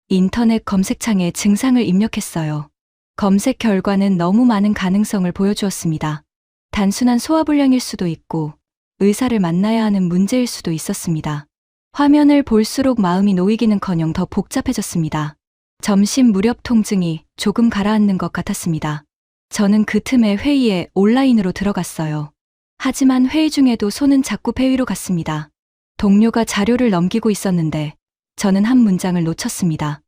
인터넷 검색창에 증상을 입력했어요. 검색 결과는 너무 많은 가능성을 보여주었습니다. 단순한 소화불량일 수도 있고 의사를 만나야 하는 문제일 수도 있었습니다. 화면을 볼수록 마음이 놓이기는커녕 더 복잡해졌습니다. 점심 무렵 통증이 조금 가라앉는 것 같았습니다. 저는 그 틈에 회의에 온라인으로 들어갔어요. 하지만 회의 중에도 손은 자꾸 배 위로 갔습니다. 동료가 자료를 넘기고 있었는데 저는 한 문장을 놓쳤습니다.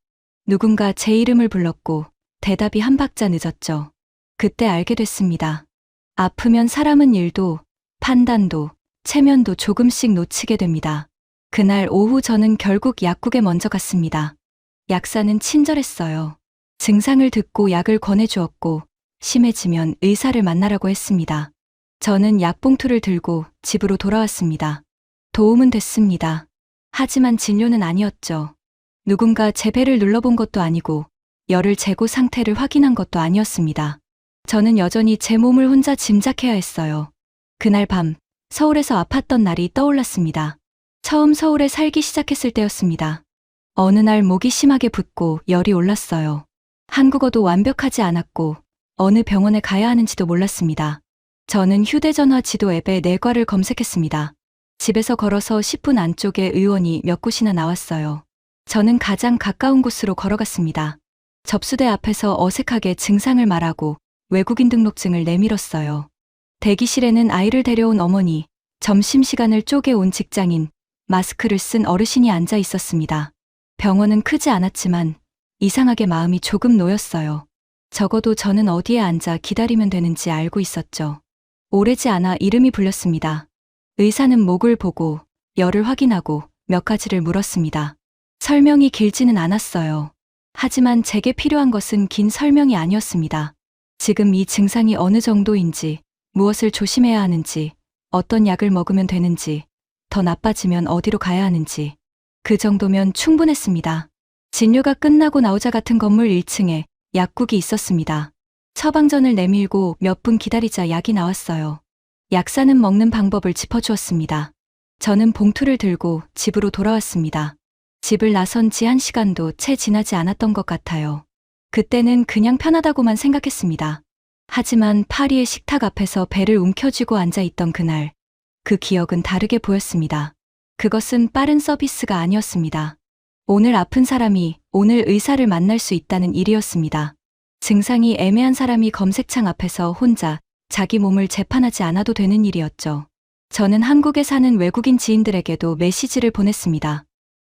누군가 제 이름을 불렀고 대답이 한 박자 늦었죠. 그때 알게 됐습니다. 아프면 사람은 일도, 판단도, 체면도 조금씩 놓치게 됩니다. 그날 오후 저는 결국 약국에 먼저 갔습니다. 약사는 친절했어요. 증상을 듣고 약을 권해주었고 심해지면 의사를 만나라고 했습니다. 저는 약봉투를 들고 집으로 돌아왔습니다. 도움은 됐습니다. 하지만 진료는 아니었죠. 누군가 제 배를 눌러본 것도 아니고 열을 재고 상태를 확인한 것도 아니었습니다. 저는 여전히 제 몸을 혼자 짐작해야 했어요. 그날 밤 서울에서 아팠던 날이 떠올랐습니다. 처음 서울에 살기 시작했을 때였습니다. 어느 날 목이 심하게 붓고 열이 올랐어요. 한국어도 완벽하지 않았고 어느 병원에 가야 하는지도 몰랐습니다. 저는 휴대전화 지도 앱에 내과를 검색했습니다. 집에서 걸어서 10분 안쪽에 의원이 몇 곳이나 나왔어요. 저는 가장 가까운 곳으로 걸어갔습니다. 접수대 앞에서 어색하게 증상을 말하고 외국인 등록증을 내밀었어요. 대기실에는 아이를 데려온 어머니, 점심시간을 쪼개온 직장인, 마스크를 쓴 어르신이 앉아 있었습니다. 병원은 크지 않았지만 이상하게 마음이 조금 놓였어요. 적어도 저는 어디에 앉아 기다리면 되는지 알고 있었죠. 오래지 않아 이름이 불렸습니다. 의사는 목을 보고 열을 확인하고 몇 가지를 물었습니다. 설명이 길지는 않았어요. 하지만 제게 필요한 것은 긴 설명이 아니었습니다. 지금 이 증상이 어느 정도인지, 무엇을 조심해야 하는지, 어떤 약을 먹으면 되는지, 더 나빠지면 어디로 가야 하는지, 그 정도면 충분했습니다. 진료가 끝나고 나오자 같은 건물 1층에 약국이 있었습니다. 처방전을 내밀고 몇 분 기다리자 약이 나왔어요. 약사는 먹는 방법을 짚어주었습니다. 저는 봉투를 들고 집으로 돌아왔습니다. 집을 나선 지 1시간도 채 지나지 않았던 것 같아요. 그때는 그냥 편하다고만 생각했습니다. 하지만 파리의 식탁 앞에서 배를 움켜쥐고 앉아있던 그날, 그 기억은 다르게 보였습니다. 그것은 빠른 서비스가 아니었습니다. 오늘 아픈 사람이 오늘 의사를 만날 수 있다는 일이었습니다. 증상이 애매한 사람이 검색창 앞에서 혼자 자기 몸을 재판하지 않아도 되는 일이었죠. 저는 한국에 사는 외국인 지인들에게도 메시지를 보냈습니다.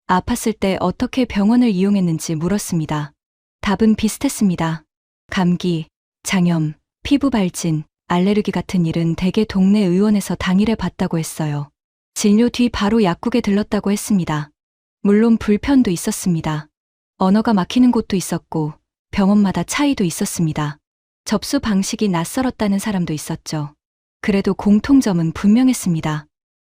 아팠을 때 어떻게 병원을 이용했는지 물었습니다. 답은 비슷했습니다. 감기, 장염, 피부 발진, 알레르기 같은 일은 대개 동네 의원에서 당일에 봤다고 했어요. 진료 뒤 바로 약국에 들렀다고 했습니다. 물론 불편도 있었습니다. 언어가 막히는 곳도 있었고 병원마다 차이도 있었습니다. 접수 방식이 낯설었다는 사람도 있었죠. 그래도 공통점은 분명했습니다.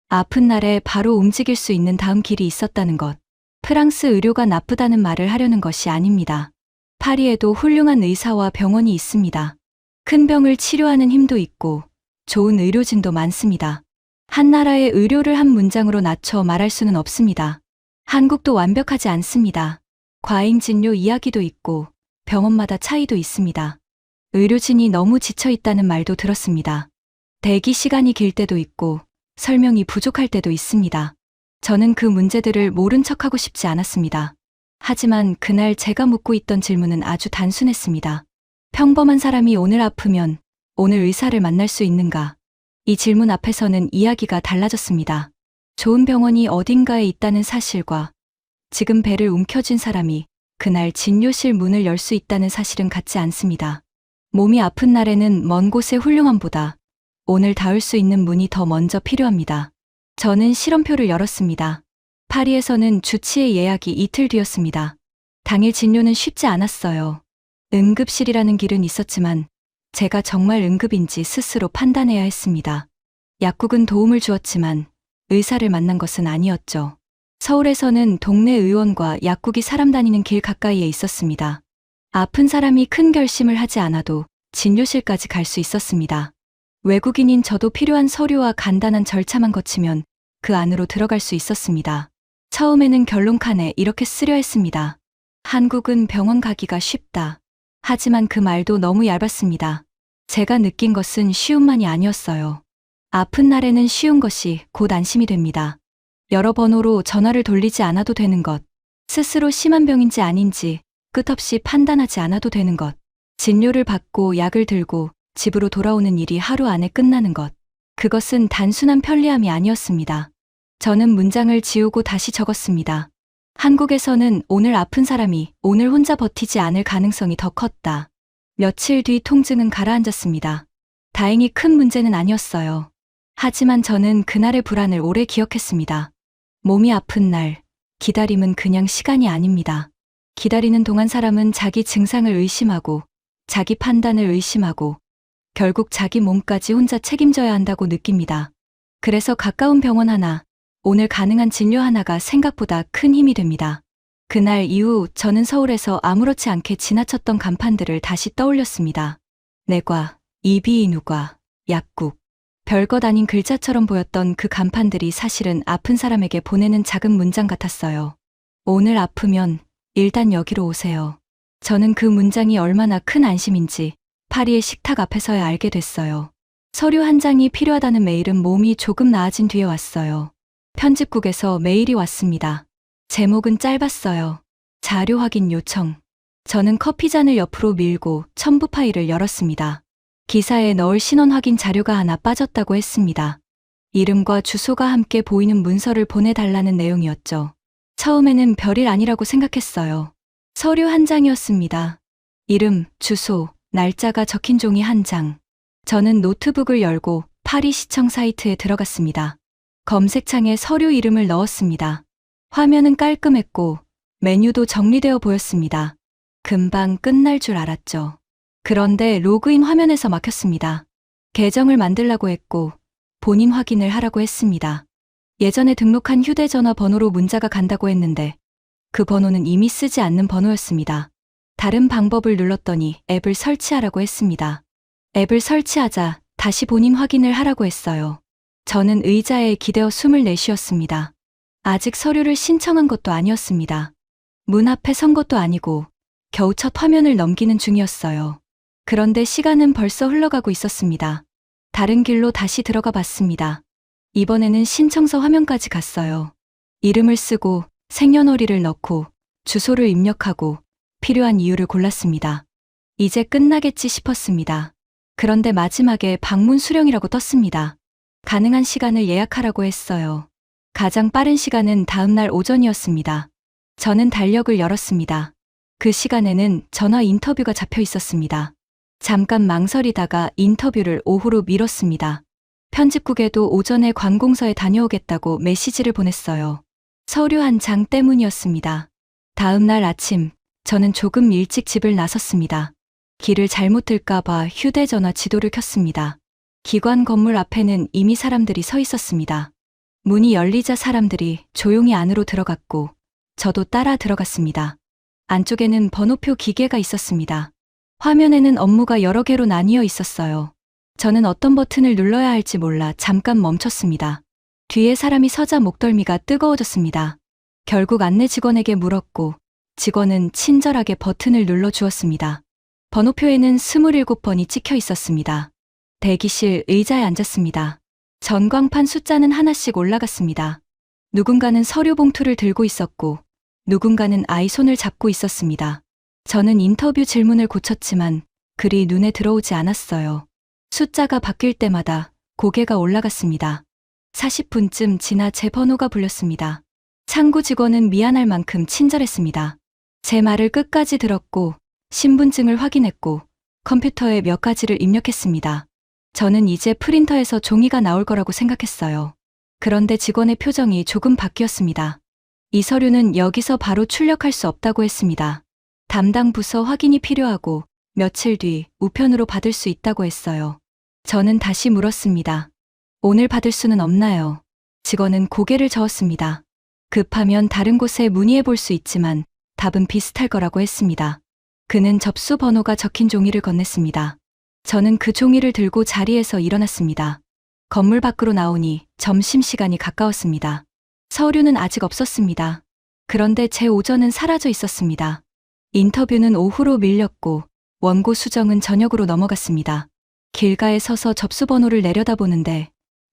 아픈 날에 바로 움직일 수 있는 다음 길이 있었다는 것. 프랑스 의료가 나쁘다는 말을 하려는 것이 아닙니다. 파리에도 훌륭한 의사와 병원이 있습니다. 큰 병을 치료하는 힘도 있고 좋은 의료진도 많습니다. 한 나라의 의료를 한 문장으로 낮춰 말할 수는 없습니다. 한국도 완벽하지 않습니다. 과잉 진료 이야기도 있고 병원마다 차이도 있습니다. 의료진이 너무 지쳐 있다는 말도 들었습니다. 대기 시간이 길 때도 있고 설명이 부족할 때도 있습니다. 저는 그 문제들을 모른 척하고 싶지 않았습니다. 하지만 그날 제가 묻고 있던 질문은 아주 단순했습니다. 평범한 사람이 오늘 아프면 오늘 의사를 만날 수 있는가? 이 질문 앞에서는 이야기가 달라졌습니다. 좋은 병원이 어딘가에 있다는 사실과 지금 배를 움켜쥔 사람이 그날 진료실 문을 열 수 있다는 사실은 같지 않습니다. 몸이 아픈 날에는 먼 곳의 훌륭함보다 오늘 닿을 수 있는 문이 더 먼저 필요합니다. 저는 실험표를 열었습니다. 파리에서는 주치의 예약이 이틀 뒤였습니다. 당일 진료는 쉽지 않았어요. 응급실이라는 길은 있었지만 제가 정말 응급인지 스스로 판단해야 했습니다. 약국은 도움을 주었지만 의사를 만난 것은 아니었죠. 서울에서는 동네 의원과 약국이 사람 다니는 길 가까이에 있었습니다. 아픈 사람이 큰 결심을 하지 않아도 진료실까지 갈 수 있었습니다. 외국인인 저도 필요한 서류와 간단한 절차만 거치면 그 안으로 들어갈 수 있었습니다. 처음에는 결론칸에 이렇게 쓰려 했습니다. 한국은 병원 가기가 쉽다. 하지만 그 말도 너무 얇았습니다. 제가 느낀 것은 쉬움만이 아니었어요. 아픈 날에는 쉬운 것이 곧 안심이 됩니다. 여러 번호로 전화를 돌리지 않아도 되는 것, 스스로 심한 병인지 아닌지 끝없이 판단하지 않아도 되는 것, 진료를 받고 약을 들고 집으로 돌아오는 일이 하루 안에 끝나는 것, 그것은 단순한 편리함이 아니었습니다. 저는 문장을 지우고 다시 적었습니다. 한국에서는 오늘 아픈 사람이 오늘 혼자 버티지 않을 가능성이 더 컸다. 며칠 뒤 통증은 가라앉았습니다. 다행히 큰 문제는 아니었어요. 하지만 저는 그날의 불안을 오래 기억했습니다. 몸이 아픈 날, 기다림은 그냥 시간이 아닙니다. 기다리는 동안 사람은 자기 증상을 의심하고, 자기 판단을 의심하고, 결국 자기 몸까지 혼자 책임져야 한다고 느낍니다. 그래서 가까운 병원 하나, 오늘 가능한 진료 하나가 생각보다 큰 힘이 됩니다. 그날 이후 저는 서울에서 아무렇지 않게 지나쳤던 간판들을 다시 떠올렸습니다. 내과, 이비인후과, 약국. 별것 아닌 글자처럼 보였던 그 간판들이 사실은 아픈 사람에게 보내는 작은 문장 같았어요. 오늘 아프면 일단 여기로 오세요. 저는 그 문장이 얼마나 큰 안심인지 파리의 식탁 앞에서야 알게 됐어요. 서류 한 장이 필요하다는 메일은 몸이 조금 나아진 뒤에 왔어요. 편집국에서 메일이 왔습니다. 제목은 짧았어요. 자료 확인 요청. 저는 커피잔을 옆으로 밀고 첨부 파일을 열었습니다. 기사에 넣을 신원 확인 자료가 하나 빠졌다고 했습니다. 이름과 주소가 함께 보이는 문서를 보내달라는 내용이었죠. 처음에는 별일 아니라고 생각했어요. 서류 한 장이었습니다. 이름, 주소, 날짜가 적힌 종이 한 장. 저는 노트북을 열고 파리시청 사이트에 들어갔습니다. 검색창에 서류 이름을 넣었습니다. 화면은 깔끔했고 메뉴도 정리되어 보였습니다. 금방 끝날 줄 알았죠. 그런데 로그인 화면에서 막혔습니다. 계정을 만들라고 했고 본인 확인을 하라고 했습니다. 예전에 등록한 휴대전화 번호로 문자가 간다고 했는데 그 번호는 이미 쓰지 않는 번호였습니다. 다른 방법을 눌렀더니 앱을 설치하라고 했습니다. 앱을 설치하자 다시 본인 확인을 하라고 했어요. 저는 의자에 기대어 숨을 내쉬었습니다. 아직 서류를 신청한 것도 아니었습니다. 문 앞에 선 것도 아니고 겨우 첫 화면을 넘기는 중이었어요. 그런데 시간은 벌써 흘러가고 있었습니다. 다른 길로 다시 들어가 봤습니다. 이번에는 신청서 화면까지 갔어요. 이름을 쓰고 생년월일을 넣고 주소를 입력하고 필요한 이유를 골랐습니다. 이제 끝나겠지 싶었습니다. 그런데 마지막에 방문 수령이라고 떴습니다. 가능한 시간을 예약하라고 했어요. 가장 빠른 시간은 다음날 오전이었습니다. 저는 달력을 열었습니다. 그 시간에는 전화 인터뷰가 잡혀 있었습니다. 잠깐 망설이다가 인터뷰를 오후로 미뤘습니다. 편집국에도 오전에 관공서에 다녀오겠다고 메시지를 보냈어요. 서류 한 장 때문이었습니다. 다음 날 아침, 저는 조금 일찍 집을 나섰습니다. 길을 잘못 들까봐 휴대전화 지도를 켰습니다. 기관 건물 앞에는 이미 사람들이 서 있었습니다. 문이 열리자 사람들이 조용히 안으로 들어갔고, 저도 따라 들어갔습니다. 안쪽에는 번호표 기계가 있었습니다. 화면에는 업무가 여러 개로 나뉘어 있었어요. 저는 어떤 버튼을 눌러야 할지 몰라 잠깐 멈췄습니다. 뒤에 사람이 서자 목덜미가 뜨거워졌습니다. 결국 안내 직원에게 물었고, 직원은 친절하게 버튼을 눌러주었습니다. 번호표에는 27번이 찍혀 있었습니다. 대기실 의자에 앉았습니다. 전광판 숫자는 하나씩 올라갔습니다. 누군가는 서류 봉투를 들고 있었고, 누군가는 아이 손을 잡고 있었습니다. 저는 인터뷰 질문을 고쳤지만 글이 눈에 들어오지 않았어요. 숫자가 바뀔 때마다 고개가 올라갔습니다. 40분쯤 지나 제 번호가 불렸습니다. 창구 직원은 미안할 만큼 친절했습니다. 제 말을 끝까지 들었고 신분증을 확인했고 컴퓨터에 몇 가지를 입력했습니다. 저는 이제 프린터에서 종이가 나올 거라고 생각했어요. 그런데 직원의 표정이 조금 바뀌었습니다. 이 서류는 여기서 바로 출력할 수 없다고 했습니다. 담당 부서 확인이 필요하고 며칠 뒤 우편으로 받을 수 있다고 했어요. 저는 다시 물었습니다. 오늘 받을 수는 없나요? 직원은 고개를 저었습니다. 급하면 다른 곳에 문의해 볼 수 있지만 답은 비슷할 거라고 했습니다. 그는 접수 번호가 적힌 종이를 건넸습니다. 저는 그 종이를 들고 자리에서 일어났습니다. 건물 밖으로 나오니 점심시간이 가까웠습니다. 서류는 아직 없었습니다. 그런데 제 오전은 사라져 있었습니다. 인터뷰는 오후로 밀렸고 원고 수정은 저녁으로 넘어갔습니다. 길가에 서서 접수 번호를 내려다보는데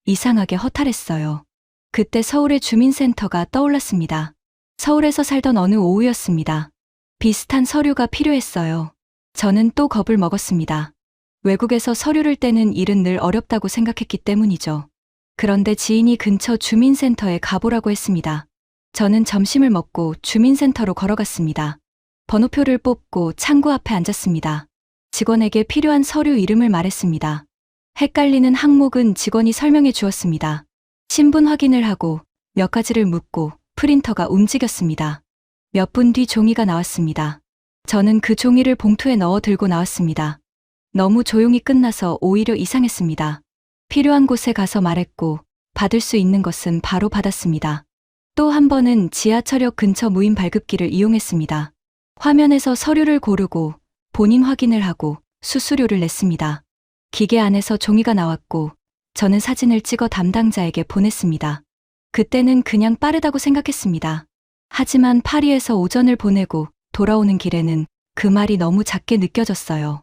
이상하게 허탈했어요. 그때 서울의 주민센터가 떠올랐습니다. 서울에서 살던 어느 오후였습니다. 비슷한 서류가 필요했어요. 저는 또 겁을 먹었습니다. 외국에서 서류를 떼는 일은 늘 어렵다고 생각했기 때문이죠. 그런데 지인이 근처 주민센터에 가보라고 했습니다. 저는 점심을 먹고 주민센터로 걸어갔습니다. 번호표를 뽑고 창구 앞에 앉았습니다. 직원에게 필요한 서류 이름을 말했습니다. 헷갈리는 항목은 직원이 설명해 주었습니다. 신분 확인을 하고 몇 가지를 묻고 프린터가 움직였습니다. 몇 분 뒤 종이가 나왔습니다. 저는 그 종이를 봉투에 넣어 들고 나왔습니다. 너무 조용히 끝나서 오히려 이상했습니다. 필요한 곳에 가서 말했고 받을 수 있는 것은 바로 받았습니다. 또 한 번은 지하철역 근처 무인 발급기를 이용했습니다. 화면에서 서류를 고르고 본인 확인을 하고 수수료를 냈습니다. 기계 안에서 종이가 나왔고 저는 사진을 찍어 담당자에게 보냈습니다. 그때는 그냥 빠르다고 생각했습니다. 하지만 파리에서 오전을 보내고 돌아오는 길에는 그 말이 너무 작게 느껴졌어요.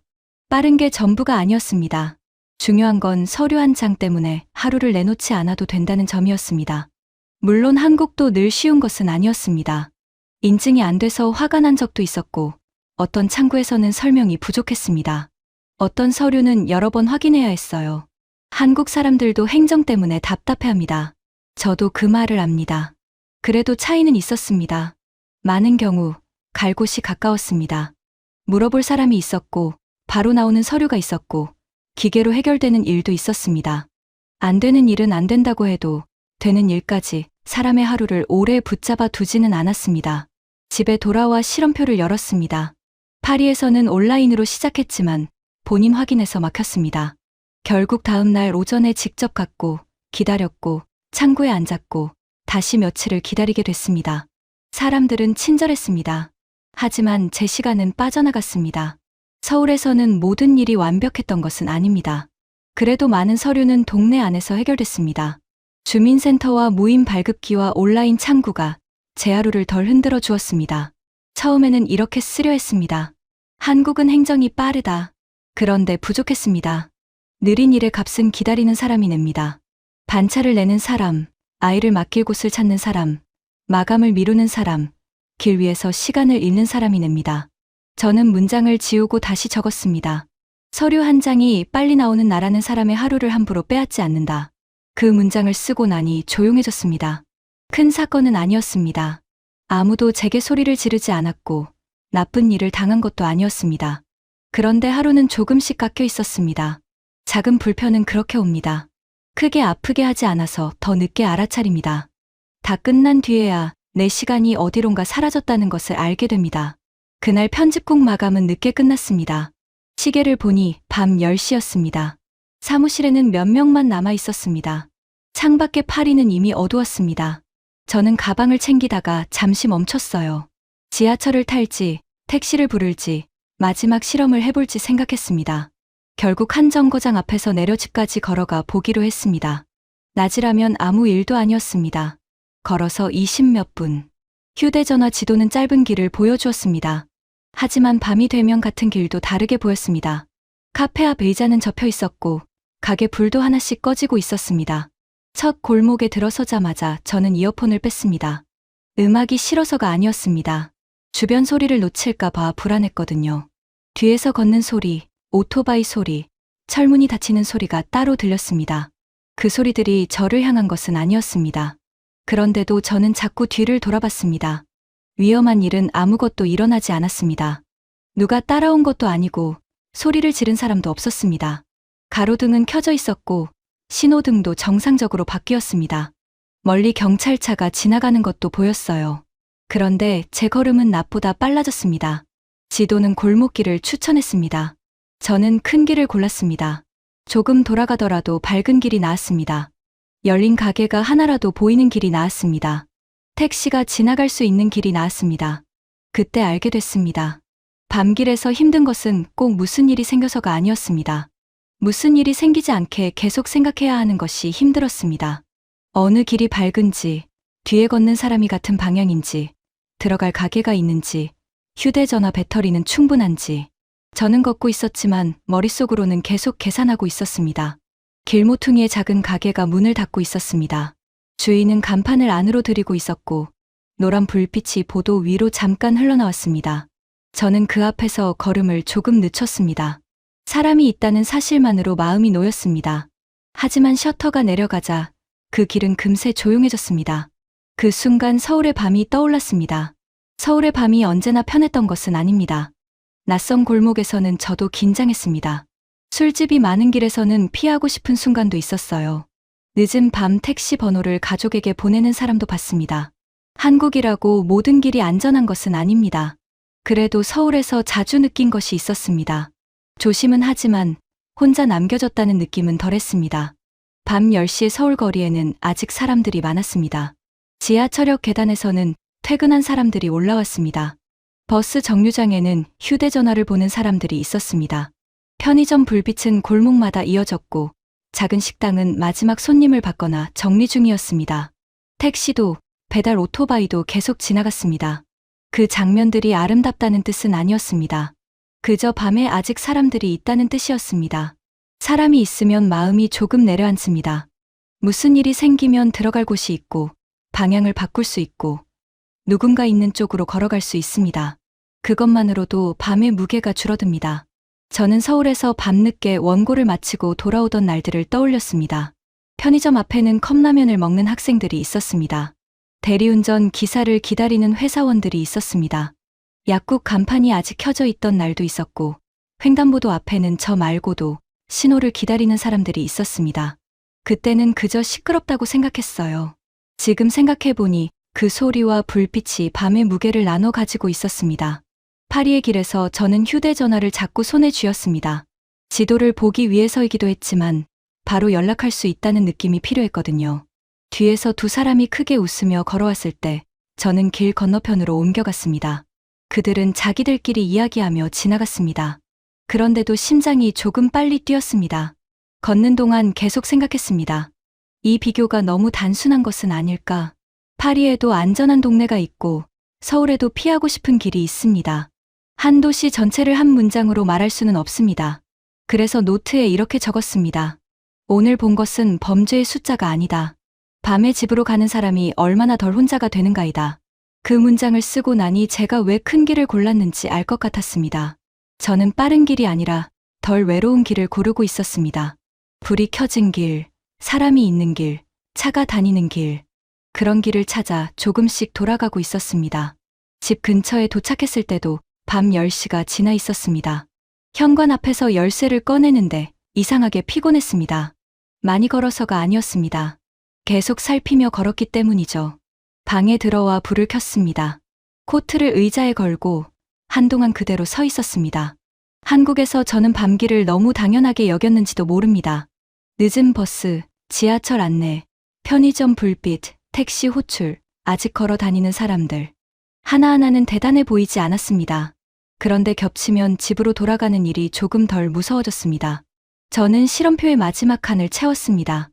빠른 게 전부가 아니었습니다. 중요한 건 서류 한 장 때문에 하루를 내놓지 않아도 된다는 점이었습니다. 물론 한국도 늘 쉬운 것은 아니었습니다. 인증이 안 돼서 화가 난 적도 있었고 어떤 창구에서는 설명이 부족했습니다. 어떤 서류는 여러 번 확인해야 했어요. 한국 사람들도 행정 때문에 답답해합니다. 저도 그 말을 압니다. 그래도 차이는 있었습니다. 많은 경우 갈 곳이 가까웠습니다. 물어볼 사람이 있었고 바로 나오는 서류가 있었고 기계로 해결되는 일도 있었습니다. 안 되는 일은 안 된다고 해도 되는 일까지 사람의 하루를 오래 붙잡아 두지는 않았습니다. 집에 돌아와 실험표를 열었습니다. 파리에서는 온라인으로 시작했지만 본인 확인해서 막혔습니다. 결국 다음 날 오전에 직접 갔고 기다렸고 창구에 앉았고 다시 며칠을 기다리게 됐습니다. 사람들은 친절했습니다. 하지만 제 시간은 빠져나갔습니다. 서울에서는 모든 일이 완벽했던 것은 아닙니다. 그래도 많은 서류는 동네 안에서 해결됐습니다. 주민센터와 무인 발급기와 온라인 창구가 제 하루를 덜 흔들어 주었습니다. 처음에는 이렇게 쓰려 했습니다. 한국은 행정이 빠르다. 그런데 부족했습니다. 느린 일의 값은 기다리는 사람이 냅니다. 반차를 내는 사람, 아이를 맡길 곳을 찾는 사람, 마감을 미루는 사람, 길 위에서 시간을 잃는 사람이 냅니다. 저는 문장을 지우고 다시 적었습니다. 서류 한 장이 빨리 나오는 나라는 사람의 하루를 함부로 빼앗지 않는다. 그 문장을 쓰고 나니 조용해졌습니다. 큰 사건은 아니었습니다. 아무도 제게 소리를 지르지 않았고 나쁜 일을 당한 것도 아니었습니다. 그런데 하루는 조금씩 깎여 있었습니다. 작은 불편은 그렇게 옵니다. 크게 아프게 하지 않아서 더 늦게 알아차립니다. 다 끝난 뒤에야 내 시간이 어디론가 사라졌다는 것을 알게 됩니다. 그날 편집국 마감은 늦게 끝났습니다. 시계를 보니 밤 10시였습니다. 사무실에는 몇 명만 남아 있었습니다. 창밖의 파리는 이미 어두웠습니다. 저는 가방을 챙기다가 잠시 멈췄어요. 지하철을 탈지, 택시를 부를지, 마지막 실험을 해볼지 생각했습니다. 결국 한 정거장 앞에서 내려 집까지 걸어가 보기로 했습니다. 낮이라면 아무 일도 아니었습니다. 걸어서 20몇 분. 휴대전화 지도는 짧은 길을 보여주었습니다. 하지만 밤이 되면 같은 길도 다르게 보였습니다. 카페 앞 의자는 접혀 있었고 가게 불도 하나씩 꺼지고 있었습니다. 첫 골목에 들어서자마자 저는 이어폰을 뺐습니다. 음악이 싫어서가 아니었습니다. 주변 소리를 놓칠까 봐 불안했거든요. 뒤에서 걷는 소리, 오토바이 소리, 철문이 닫히는 소리가 따로 들렸습니다. 그 소리들이 저를 향한 것은 아니었습니다. 그런데도 저는 자꾸 뒤를 돌아봤습니다. 위험한 일은 아무것도 일어나지 않았습니다. 누가 따라온 것도 아니고 소리를 지른 사람도 없었습니다. 가로등은 켜져 있었고 신호등도 정상적으로 바뀌었습니다. 멀리 경찰차가 지나가는 것도 보였어요. 그런데 제 걸음은 낮보다 빨라졌습니다. 지도는 골목길을 추천했습니다. 저는 큰 길을 골랐습니다. 조금 돌아가더라도 밝은 길이 나았습니다. 열린 가게가 하나라도 보이는 길이 나았습니다. 택시가 지나갈 수 있는 길이 나았습니다. 그때 알게 됐습니다. 밤길에서 힘든 것은 꼭 무슨 일이 생겨서가 아니었습니다. 무슨 일이 생기지 않게 계속 생각해야 하는 것이 힘들었습니다. 어느 길이 밝은지, 뒤에 걷는 사람이 같은 방향인지, 들어갈 가게가 있는지, 휴대전화 배터리는 충분한지. 저는 걷고 있었지만 머릿속으로는 계속 계산하고 있었습니다. 길모퉁이의 작은 가게가 문을 닫고 있었습니다. 주인은 간판을 안으로 들이고 있었고 노란 불빛이 보도 위로 잠깐 흘러나왔습니다. 저는 그 앞에서 걸음을 조금 늦췄습니다. 사람이 있다는 사실만으로 마음이 놓였습니다. 하지만 셔터가 내려가자 그 길은 금세 조용해졌습니다. 그 순간 서울의 밤이 떠올랐습니다. 서울의 밤이 언제나 편했던 것은 아닙니다. 낯선 골목에서는 저도 긴장했습니다. 술집이 많은 길에서는 피하고 싶은 순간도 있었어요. 늦은 밤 택시 번호를 가족에게 보내는 사람도 봤습니다. 한국이라고 모든 길이 안전한 것은 아닙니다. 그래도 서울에서 자주 느낀 것이 있었습니다. 조심은 하지만 혼자 남겨졌다는 느낌은 덜했습니다. 밤 10시의 서울 거리에는 아직 사람들이 많았습니다. 지하철역 계단에서는 퇴근한 사람들이 올라왔습니다. 버스 정류장에는 휴대전화를 보는 사람들이 있었습니다. 편의점 불빛은 골목마다 이어졌고 작은 식당은 마지막 손님을 받거나 정리 중이었습니다. 택시도 배달 오토바이도 계속 지나갔습니다. 그 장면들이 아름답다는 뜻은 아니었습니다. 그저 밤에 아직 사람들이 있다는 뜻이었습니다. 사람이 있으면 마음이 조금 내려앉습니다. 무슨 일이 생기면 들어갈 곳이 있고 방향을 바꿀 수 있고 누군가 있는 쪽으로 걸어갈 수 있습니다. 그것만으로도 밤의 무게가 줄어듭니다. 저는 서울에서 밤늦게 원고를 마치고 돌아오던 날들을 떠올렸습니다. 편의점 앞에는 컵라면을 먹는 학생들이 있었습니다. 대리운전 기사를 기다리는 회사원들이 있었습니다. 약국 간판이 아직 켜져 있던 날도 있었고 횡단보도 앞에는 저 말고도 신호를 기다리는 사람들이 있었습니다. 그때는 그저 시끄럽다고 생각했어요. 지금 생각해보니 그 소리와 불빛이 밤의 무게를 나눠 가지고 있었습니다. 파리의 길에서 저는 휴대전화를 자꾸 손에 쥐었습니다. 지도를 보기 위해서이기도 했지만 바로 연락할 수 있다는 느낌이 필요했거든요. 뒤에서 두 사람이 크게 웃으며 걸어왔을 때 저는 길 건너편으로 옮겨갔습니다. 그들은 자기들끼리 이야기하며 지나갔습니다. 그런데도 심장이 조금 빨리 뛰었습니다. 걷는 동안 계속 생각했습니다. 이 비교가 너무 단순한 것은 아닐까. 파리에도 안전한 동네가 있고 서울에도 피하고 싶은 길이 있습니다. 한 도시 전체를 한 문장으로 말할 수는 없습니다. 그래서 노트에 이렇게 적었습니다. 오늘 본 것은 범죄의 숫자가 아니다. 밤에 집으로 가는 사람이 얼마나 덜 혼자가 되는가이다. 그 문장을 쓰고 나니 제가 왜 큰 길을 골랐는지 알 것 같았습니다. 저는 빠른 길이 아니라 덜 외로운 길을 고르고 있었습니다. 불이 켜진 길, 사람이 있는 길, 차가 다니는 길. 그런 길을 찾아 조금씩 돌아가고 있었습니다. 집 근처에 도착했을 때도 밤 10시가 지나 있었습니다. 현관 앞에서 열쇠를 꺼내는데 이상하게 피곤했습니다. 많이 걸어서가 아니었습니다. 계속 살피며 걸었기 때문이죠. 방에 들어와 불을 켰습니다. 코트를 의자에 걸고 한동안 그대로 서 있었습니다. 한국에서 저는 밤길을 너무 당연하게 여겼는지도 모릅니다. 늦은 버스, 지하철 안내, 편의점 불빛, 택시 호출, 아직 걸어 다니는 사람들. 하나하나는 대단해 보이지 않았습니다. 그런데 겹치면 집으로 돌아가는 일이 조금 덜 무서워졌습니다. 저는 실험표의 마지막 칸을 채웠습니다.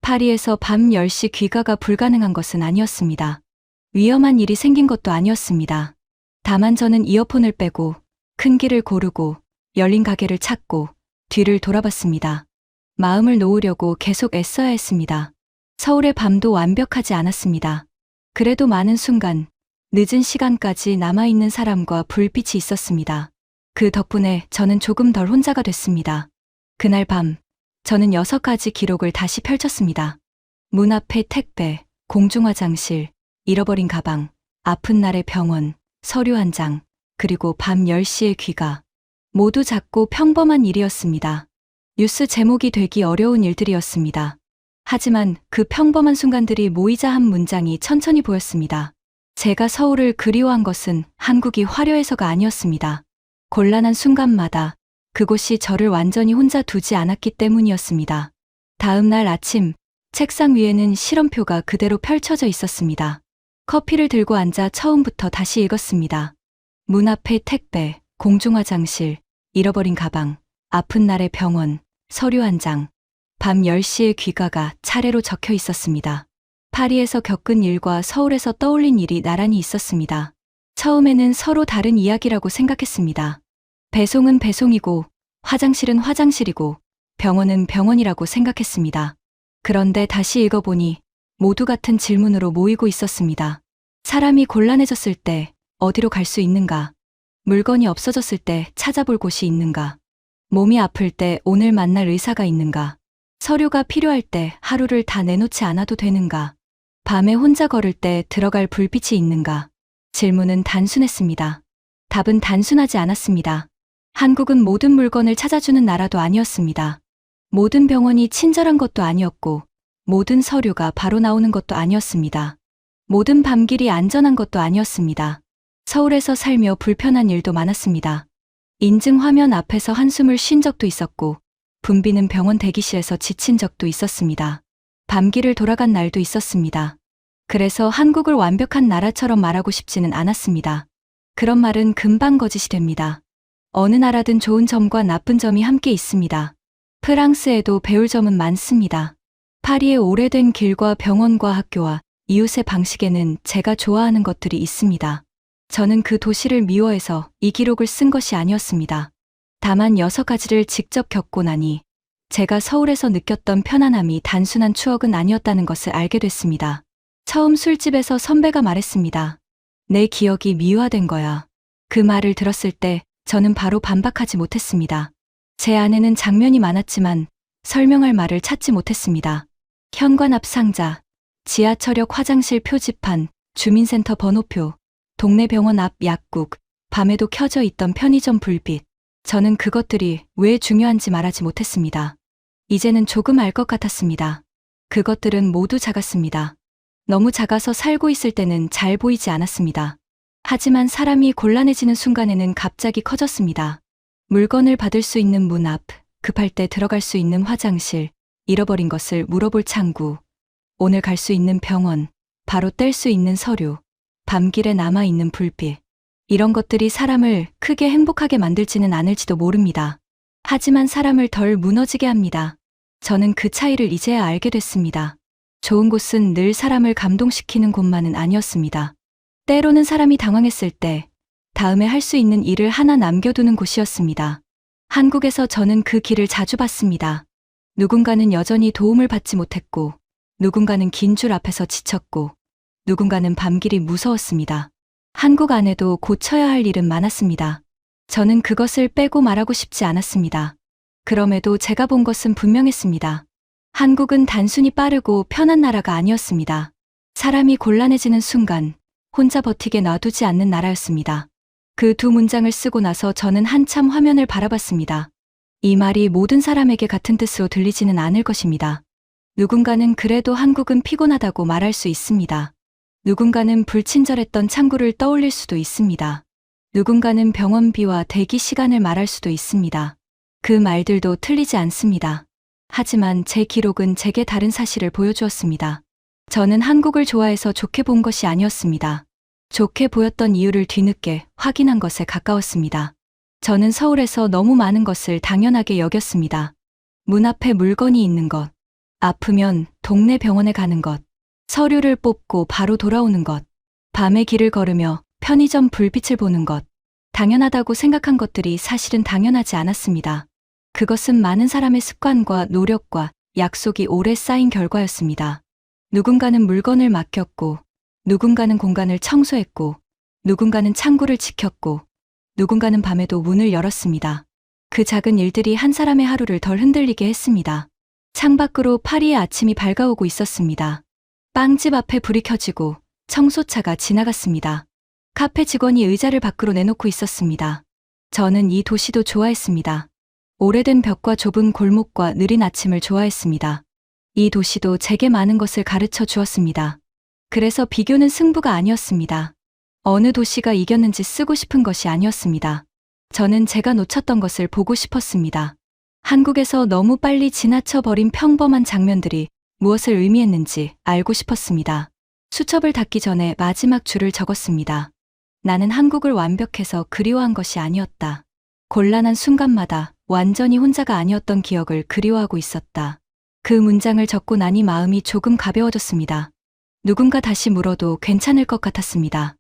파리에서 밤 10시 귀가가 불가능한 것은 아니었습니다. 위험한 일이 생긴 것도 아니었습니다. 다만 저는 이어폰을 빼고 큰 길을 고르고 열린 가게를 찾고 뒤를 돌아봤습니다. 마음을 놓으려고 계속 애써야 했습니다. 서울의 밤도 완벽하지 않았습니다. 그래도 많은 순간, 늦은 시간까지 남아있는 사람과 불빛이 있었습니다. 그 덕분에 저는 조금 덜 혼자가 됐습니다. 그날 밤, 저는 6가지 기록을 다시 펼쳤습니다. 문 앞의 택배, 공중화장실, 잃어버린 가방, 아픈 날의 병원, 서류 한 장, 그리고 밤 10시의 귀가. 모두 작고 평범한 일이었습니다. 뉴스 제목이 되기 어려운 일들이었습니다. 하지만 그 평범한 순간들이 모이자 한 문장이 천천히 보였습니다. 제가 서울을 그리워한 것은 한국이 화려해서가 아니었습니다. 곤란한 순간마다 그곳이 저를 완전히 혼자 두지 않았기 때문이었습니다. 다음 날 아침, 책상 위에는 실험표가 그대로 펼쳐져 있었습니다. 커피를 들고 앉아 처음부터 다시 읽었습니다. 문 앞의 택배, 공중화장실, 잃어버린 가방, 아픈 날의 병원, 서류 한 장, 밤 10시의 귀가가 차례로 적혀 있었습니다. 파리에서 겪은 일과 서울에서 떠올린 일이 나란히 있었습니다. 처음에는 서로 다른 이야기라고 생각했습니다. 배송은 배송이고, 화장실은 화장실이고, 병원은 병원이라고 생각했습니다. 그런데 다시 읽어보니 모두 같은 질문으로 모이고 있었습니다. 사람이 곤란해졌을 때 어디로 갈 수 있는가? 물건이 없어졌을 때 찾아볼 곳이 있는가? 몸이 아플 때 오늘 만날 의사가 있는가? 서류가 필요할 때 하루를 다 내놓지 않아도 되는가? 밤에 혼자 걸을 때 들어갈 불빛이 있는가? 질문은 단순했습니다. 답은 단순하지 않았습니다. 한국은 모든 물건을 찾아주는 나라도 아니었습니다. 모든 병원이 친절한 것도 아니었고, 모든 서류가 바로 나오는 것도 아니었습니다. 모든 밤길이 안전한 것도 아니었습니다. 서울에서 살며 불편한 일도 많았습니다. 인증 화면 앞에서 한숨을 쉰 적도 있었고, 붐비는 병원 대기실에서 지친 적도 있었습니다. 밤길을 돌아간 날도 있었습니다. 그래서 한국을 완벽한 나라처럼 말하고 싶지는 않았습니다. 그런 말은 금방 거짓이 됩니다. 어느 나라든 좋은 점과 나쁜 점이 함께 있습니다. 프랑스에도 배울 점은 많습니다. 파리의 오래된 길과 병원과 학교와 이웃의 방식에는 제가 좋아하는 것들이 있습니다. 저는 그 도시를 미워해서 이 기록을 쓴 것이 아니었습니다. 다만 6가지를 직접 겪고 나니 제가 서울에서 느꼈던 편안함이 단순한 추억은 아니었다는 것을 알게 됐습니다. 처음 술집에서 선배가 말했습니다. 내 기억이 미화된 거야. 그 말을 들었을 때 저는 바로 반박하지 못했습니다. 제 안에는 장면이 많았지만 설명할 말을 찾지 못했습니다. 현관 앞 상자, 지하철역 화장실 표지판, 주민센터 번호표, 동네 병원 앞 약국, 밤에도 켜져 있던 편의점 불빛. 저는 그것들이 왜 중요한지 말하지 못했습니다. 이제는 조금 알 것 같았습니다. 그것들은 모두 작았습니다. 너무 작아서 살고 있을 때는 잘 보이지 않았습니다. 하지만 사람이 곤란해지는 순간에는 갑자기 커졌습니다. 물건을 받을 수 있는 문 앞, 급할 때 들어갈 수 있는 화장실, 잃어버린 것을 물어볼 창구, 오늘 갈 수 있는 병원, 바로 뗄 수 있는 서류, 밤길에 남아있는 불빛. 이런 것들이 사람을 크게 행복하게 만들지는 않을지도 모릅니다. 하지만 사람을 덜 무너지게 합니다. 저는 그 차이를 이제야 알게 됐습니다. 좋은 곳은 늘 사람을 감동시키는 곳만은 아니었습니다. 때로는 사람이 당황했을 때 다음에 할 수 있는 일을 하나 남겨두는 곳이었습니다. 한국에서 저는 그 길을 자주 봤습니다. 누군가는 여전히 도움을 받지 못했고, 누군가는 긴 줄 앞에서 지쳤고, 누군가는 밤길이 무서웠습니다. 한국 안에도 고쳐야 할 일은 많았습니다. 저는 그것을 빼고 말하고 싶지 않았습니다. 그럼에도 제가 본 것은 분명했습니다. 한국은 단순히 빠르고 편한 나라가 아니었습니다. 사람이 곤란해지는 순간 혼자 버티게 놔두지 않는 나라였습니다. 그 두 문장을 쓰고 나서 저는 한참 화면을 바라봤습니다. 이 말이 모든 사람에게 같은 뜻으로 들리지는 않을 것입니다. 누군가는 그래도 한국은 피곤하다고 말할 수 있습니다. 누군가는 불친절했던 창구를 떠올릴 수도 있습니다. 누군가는 병원비와 대기 시간을 말할 수도 있습니다. 그 말들도 틀리지 않습니다. 하지만 제 기록은 제게 다른 사실을 보여주었습니다. 저는 한국을 좋아해서 좋게 본 것이 아니었습니다. 좋게 보였던 이유를 뒤늦게 확인한 것에 가까웠습니다. 저는 서울에서 너무 많은 것을 당연하게 여겼습니다. 문 앞에 물건이 있는 것, 아프면 동네 병원에 가는 것, 서류를 뽑고 바로 돌아오는 것, 밤에 길을 걸으며 편의점 불빛을 보는 것, 당연하다고 생각한 것들이 사실은 당연하지 않았습니다. 그것은 많은 사람의 습관과 노력과 약속이 오래 쌓인 결과였습니다. 누군가는 물건을 맡겼고, 누군가는 공간을 청소했고, 누군가는 창구를 지켰고, 누군가는 밤에도 문을 열었습니다. 그 작은 일들이 한 사람의 하루를 덜 흔들리게 했습니다. 창밖으로 파리의 아침이 밝아오고 있었습니다. 빵집 앞에 불이 켜지고 청소차가 지나갔습니다. 카페 직원이 의자를 밖으로 내놓고 있었습니다. 저는 이 도시도 좋아했습니다. 오래된 벽과 좁은 골목과 느린 아침을 좋아했습니다. 이 도시도 제게 많은 것을 가르쳐 주었습니다. 그래서 비교는 승부가 아니었습니다. 어느 도시가 이겼는지 쓰고 싶은 것이 아니었습니다. 저는 제가 놓쳤던 것을 보고 싶었습니다. 한국에서 너무 빨리 지나쳐버린 평범한 장면들이 무엇을 의미했는지 알고 싶었습니다. 수첩을 닫기 전에 마지막 줄을 적었습니다. 나는 한국을 완벽해서 그리워한 것이 아니었다. 곤란한 순간마다 완전히 혼자가 아니었던 기억을 그리워하고 있었다. 그 문장을 적고 나니 마음이 조금 가벼워졌습니다. 누군가 다시 물어도 괜찮을 것 같았습니다.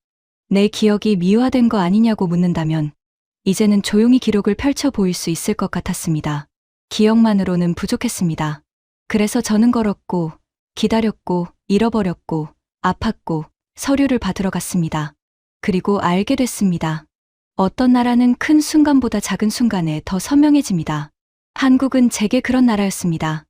내 기억이 미화된 거 아니냐고 묻는다면 이제는 조용히 기록을 펼쳐 보일 수 있을 것 같았습니다. 기억만으로는 부족했습니다. 그래서 저는 걸었고, 기다렸고, 잃어버렸고, 아팠고, 서류를 받으러 갔습니다. 그리고 알게 됐습니다. 어떤 나라는 큰 순간보다 작은 순간에 더 선명해집니다. 한국은 제게 그런 나라였습니다.